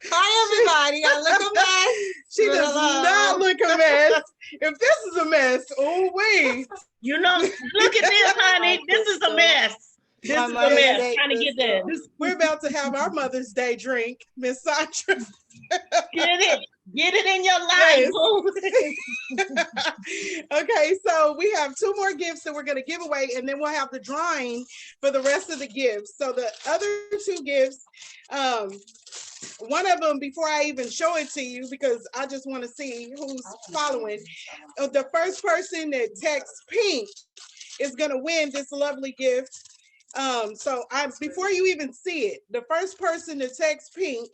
Hi, everybody. I look a mess. She does not look a mess. If this is a mess, oh wait. You know, look at this, honey. This is a mess. This is a mess. Trying to get that. We're about to have our Mother's Day drink, Miss Sandra. Get it in your life. Yes. Okay, so we have 2 more gifts that we're going to give away, and then we'll have the drawing for the rest of the gifts. So the other 2 gifts, one of them, before I even show it to you, because I just want to see who's following, the first person that texts pink is going to win this lovely gift. So before you even see it, the first person to text pink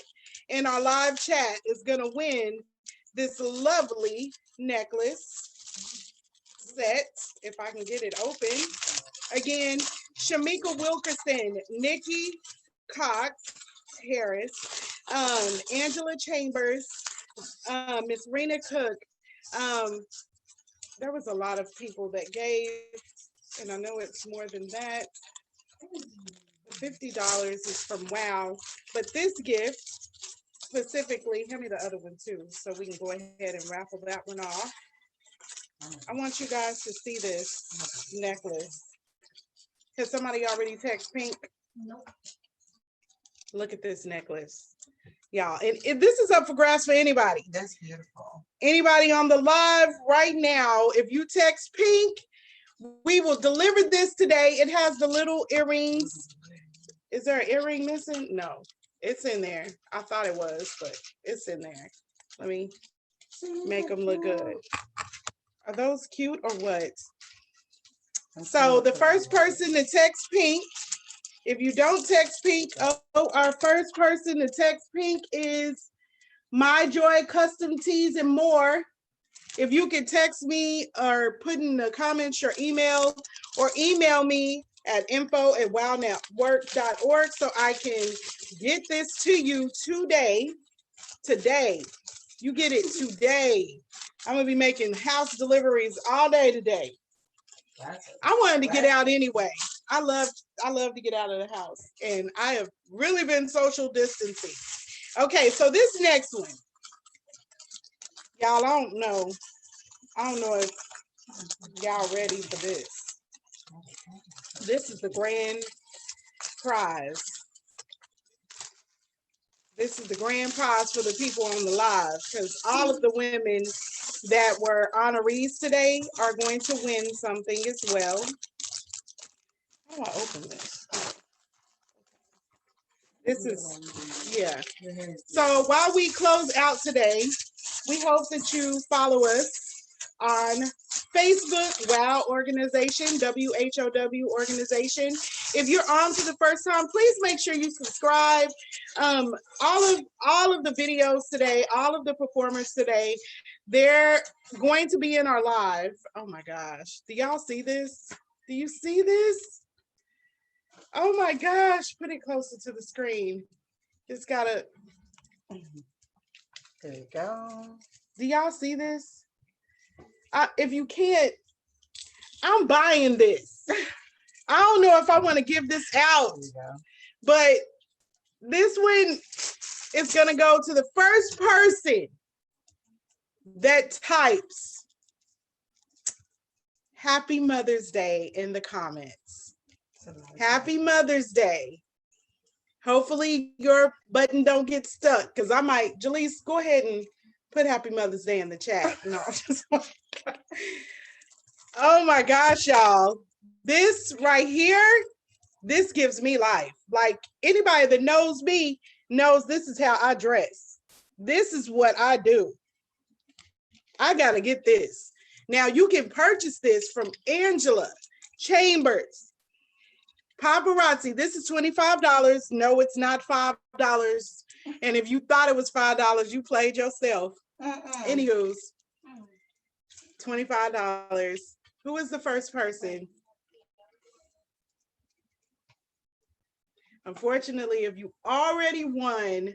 in our live chat is going to win this lovely necklace set, if I can get it open. Again, Shamika Wilkerson, Nikki Cox Harris, Angela Chambers, Miss Rena Cook. There was a lot of people that gave, and I know it's more than that. $50 is from WOW, but this gift specifically, hand me the other one too, so we can go ahead and raffle that one off. I want you guys to see this necklace. Has somebody already text pink? Nope. Look at this necklace, y'all. And if this is up for grabs for anybody. That's beautiful. Anybody on the live right now, if you text pink, we will deliver this today. It has the little earrings. Is there an earring missing? No, it's in there. I thought it was, but it's in there. Let me make them look good. Are those cute or what? So the first person to text pink, if you don't text pink, our first person to text pink is My Joy Custom Tees and More. If you can text me or put in the comments your email, or email me at info@wownetwork.org so I can get this to you today. You get it today. I'm gonna be making house deliveries all day today. I wanted to get out anyway. I love to get out of the house, and I have really been social distancing. Okay, so this next one, y'all, I don't know if y'all ready for this. This is the grand prize. This is the grand prize for the people on the live, because all of the women that were honorees today are going to win something as well. How do I open this? This is, yeah. So while we close out today, we hope that you follow us on Facebook, WOW Organization, WHOW Organization. If you're on for the first time, please make sure you subscribe. All of the videos today, all of the performers today, they're going to be in our live. Oh my gosh, do y'all see this? Do you see this? Oh my gosh, put it closer to the screen. Just gotta, There you go. do y'all see this? If you can't, I'm buying this. I don't know if I want to give this out, but this one is going to go to the first person that types Happy Mother's Day in the comments. Happy Mother's Day. Hopefully your button don't get stuck, because I might, Jaleese, go ahead and put Happy Mother's Day in the chat. No, just oh my gosh, y'all. This right here this gives me life. Like anybody that knows me knows this is how I dress. This is what I do. I gotta get this. Now you can purchase this from Angela Chambers. Paparazzi, this is $25. No, it's not $5. And if you thought it was $5, you played yourself. Anywho's, $25. Who is the first person? Unfortunately, if you already won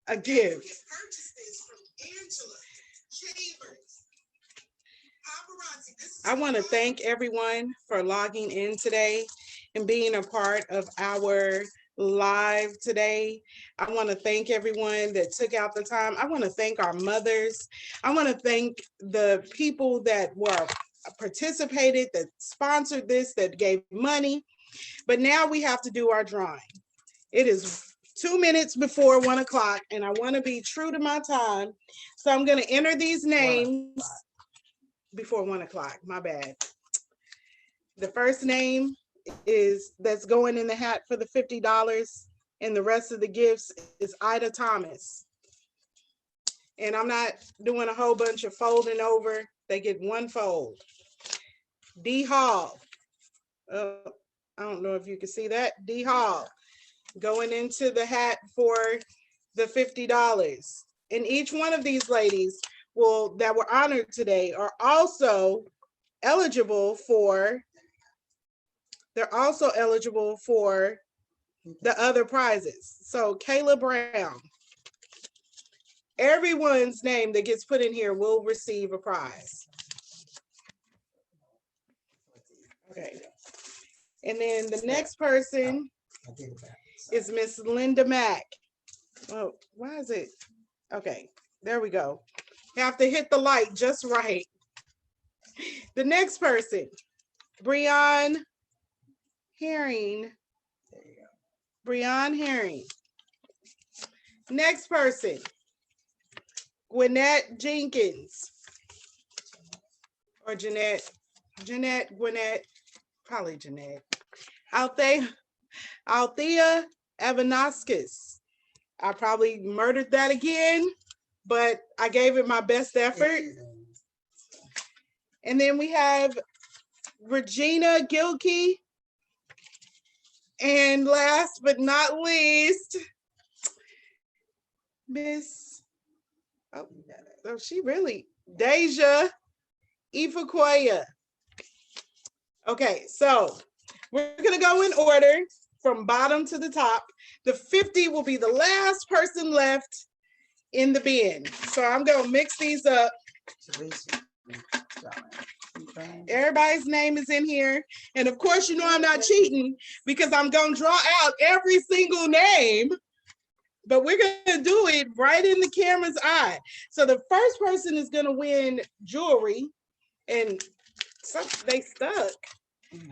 a gift, purchase this from Angela Chambers. I want to thank everyone for logging in today and being a part of our live today. I want to thank everyone that took out the time. I want to thank our mothers. I want to thank the people that were participated, that sponsored this, that gave money. But now we have to do our drawing. It is 2 minutes before 1 o'clock, and I want to be true to my time. So I'm going to enter these names before 1 o'clock. My bad. The first name that's going in the hat for the $50, and the rest of the gifts is Ida Thomas. And I'm not doing a whole bunch of folding over. They get one fold. D Hall. I don't know if you can see that. D Hall going into the hat for the $50. And each one of these ladies that were honored today are also eligible for the other prizes. So Kayla Brown, everyone's name that gets put in here will receive a prize. Okay. And then the next person is Miss Linda Mack. Oh, why is it? Okay, there we go. You have to hit the light just right. The next person, Breon Herring. Breon Herring. Next person, Gwinnett Jenkins. Or Jeanette, Gwinnett, probably Jeanette. Althea Evanoskis. I probably murdered that again, but I gave it my best effort. And then we have Regina Gilkey. And last but not least, Miss, she really, Deja Ifakoya. Okay, so we're gonna go in order from bottom to the top. The 50 will be the last person left in the bin. So I'm gonna mix these up. Everybody's name is in here. And of course, you know I'm not cheating because I'm gonna draw out every single name, but we're gonna do it right in the camera's eye. So the first person is gonna win jewelry, and they stuck.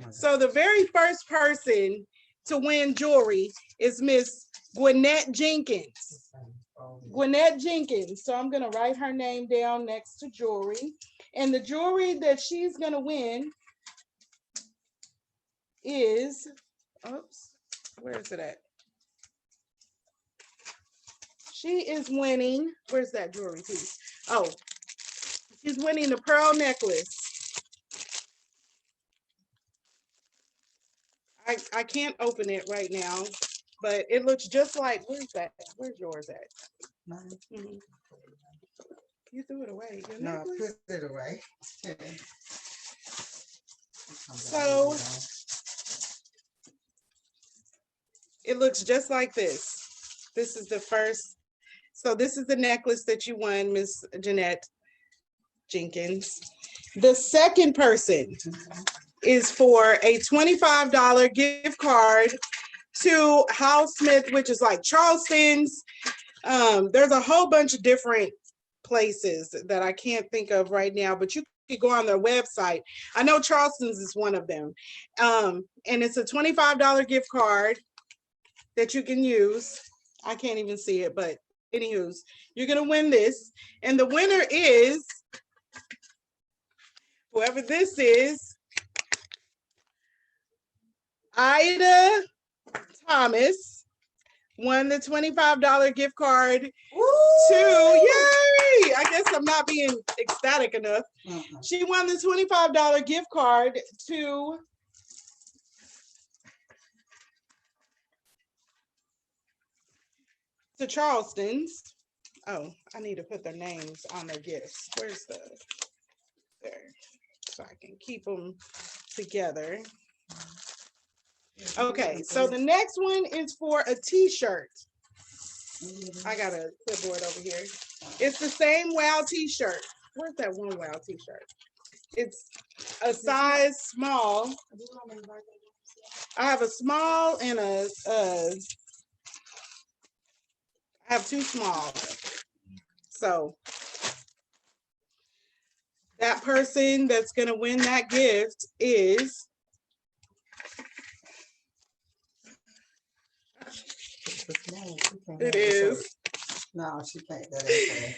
So the very first person to win jewelry is Miss Gwinnett Jenkins. Gwinnett Jenkins. So I'm gonna write her name down next to jewelry. And the jewelry that she's gonna win is, oops, where is it at? She is winning, where's that jewelry piece? Oh, she's winning the pearl necklace. I can't open it right now, but it looks just like, where's that? Where's yours at? Mm-hmm. You threw it away. No, I put it away. So it looks just like this. This is the first. So this is the necklace that you won, Miss Jeanette Jenkins. The second person is for a $25 gift card to House Smith, which is like Charleston's. There's a whole bunch of different places that I can't think of right now, but you could go on their website. I know Charleston's is one of them. And it's a $25 gift card that you can use. I can't even see it, but anywho's, you're gonna win this. And the winner is, whoever this is, Ida Thomas won the $25 gift card Woo! to, yay! I guess I'm not being ecstatic enough. She won the $25 gift card to Charleston's. Oh, I need to put their names on their gifts. Where's the, there, so I can keep them together. Okay, so the next one is for a t-shirt. I got a clipboard over here. It's the same WOW t-shirt. Where's that one WOW t-shirt? It's a size small. I have a small and I have two small. So that person that's gonna win that gift is it is. No, she can't. That ain't fair.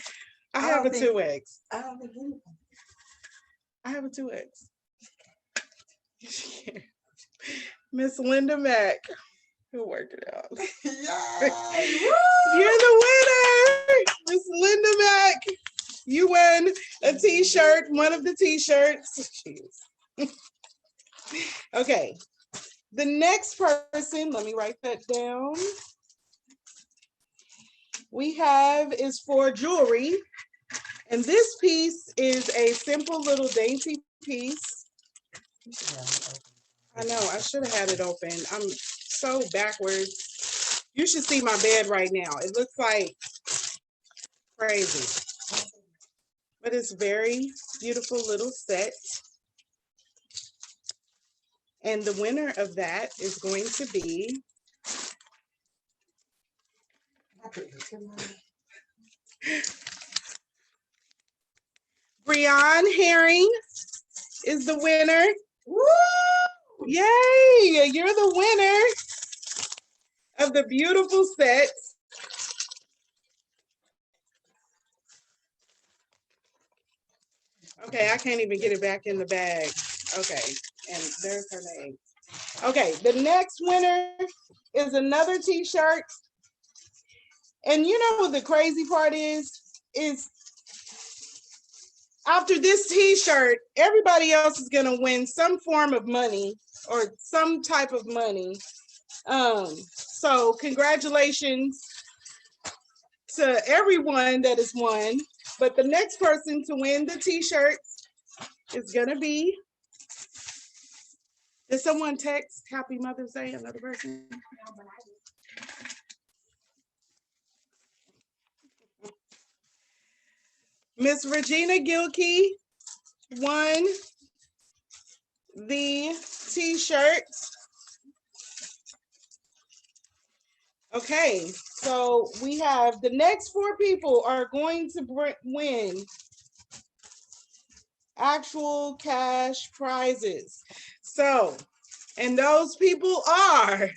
I have a don't think- 2X. I don't think anything. I have a 2X. Miss Linda Mack, who worked it out. Yay! You're the winner, Miss Linda Mack. You won a t-shirt, one of the t-shirts. Jeez. Okay, the next person, let me write that down. We have is for jewelry. And this piece is a simple little dainty piece. I know, I should have had it open. I'm so backwards. You should see my bed right now. It looks like crazy. But it's very beautiful little set. And the winner of that is going to be Breon Herring is the winner. Woo! Yay! You're the winner of the beautiful set. Okay, I can't even get it back in the bag. Okay, and there's her name. Okay, the next winner is another t-shirt. And you know what the crazy part is after this t-shirt, everybody else is gonna win some form of money or some type of money. So congratulations to everyone that has won. But the next person to win the t-shirt is gonna be, did someone text Happy Mother's Day, another person? Miss Regina Gilkey won the t-shirt. Okay, so we have the next 4 people are going to win actual cash prizes. So, and those people are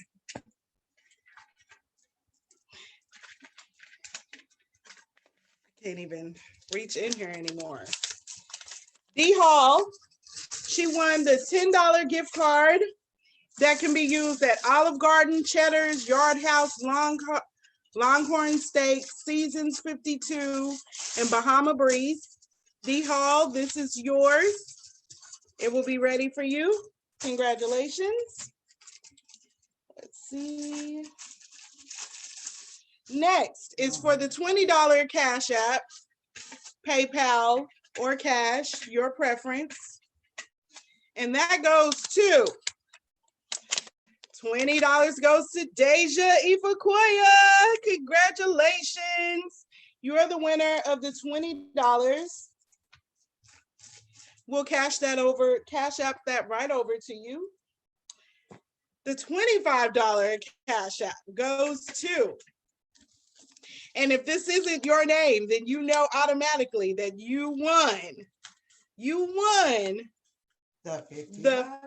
can't even reach in here anymore. D Hall, she won the $10 gift card that can be used at Olive Garden, Cheddar's, Yard House, Longhorn Steak, Seasons 52, and Bahama Breeze. D Hall, this is yours. It will be ready for you. Congratulations. Let's see. Next is for the $20 Cash App, PayPal, or cash, your preference. And that goes to $20 goes to Deja Ifakoya. Congratulations. You're the winner of the $20. We'll cash app that right over to you. The $25 Cash App goes to, and if this isn't your name, then you know automatically that you won. You won the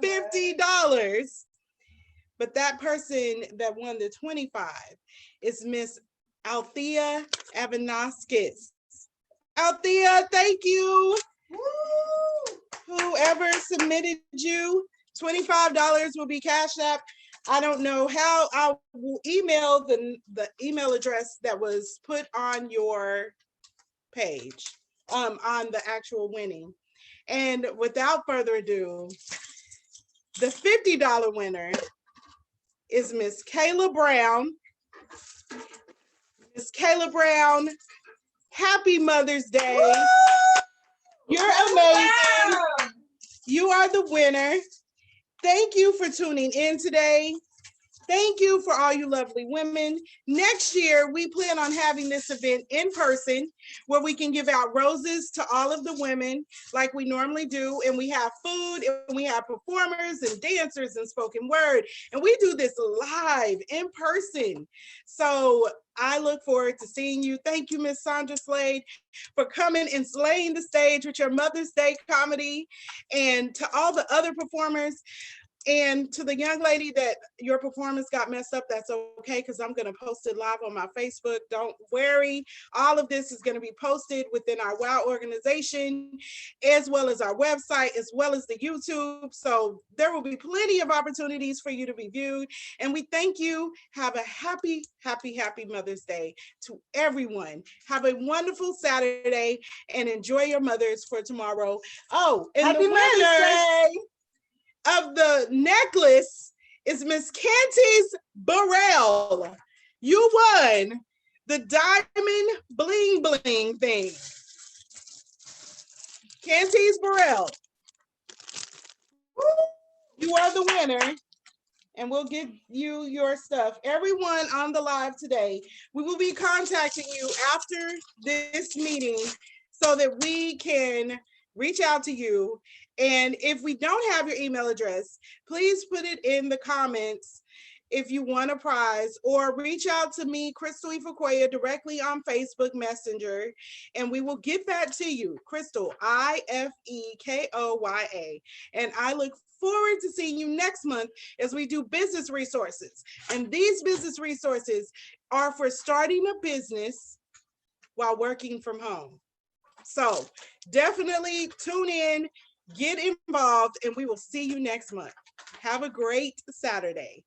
$50. But that person that won the 25 is Miss Althea Avanaskis. Althea, thank you. Woo! Whoever submitted you, $25 will be Cash App I don't know how. I will email the email address that was put on your page, on the actual winning. And without further ado, the $50 winner is Miss Kayla Brown. Miss Kayla Brown, happy Mother's Day. You're amazing. You are the winner. Thank you for tuning in today. Thank you for all you lovely women. Next year, we plan on having this event in person where we can give out roses to all of the women like we normally do. And we have food and we have performers and dancers and spoken word. And we do this live in person. So I look forward to seeing you. Thank you, Miss Sandra Slade, for coming and slaying the stage with your Mother's Day comedy. And to all the other performers, and to the young lady that your performance got messed up, that's okay, because I'm going to post it live on my Facebook. Don't worry. All of this is going to be posted within our WOW organization, as well as our website, as well as the YouTube. So there will be plenty of opportunities for you to be viewed. And we thank you. Have a happy, happy, happy Mother's Day to everyone. Have a wonderful Saturday and enjoy your mothers for tomorrow. Oh, and Happy the Mother's winner Day. of the necklace is Miss Cantice Burrell. You won the diamond bling bling thing. Cantice Burrell, you are the winner, and we'll give you your stuff. Everyone on the live today, we will be contacting you after this meeting so that we can reach out to you. And if we don't have your email address, please put it in the comments if you want a prize, or reach out to me, Crystal Ifekoya, directly on Facebook Messenger, and we will get that to you. Crystal, Ifekoya. And I look forward to seeing you next month as we do business resources. And these business resources are for starting a business while working from home. So definitely tune in, get involved, and we will see you next month. Have a great Saturday.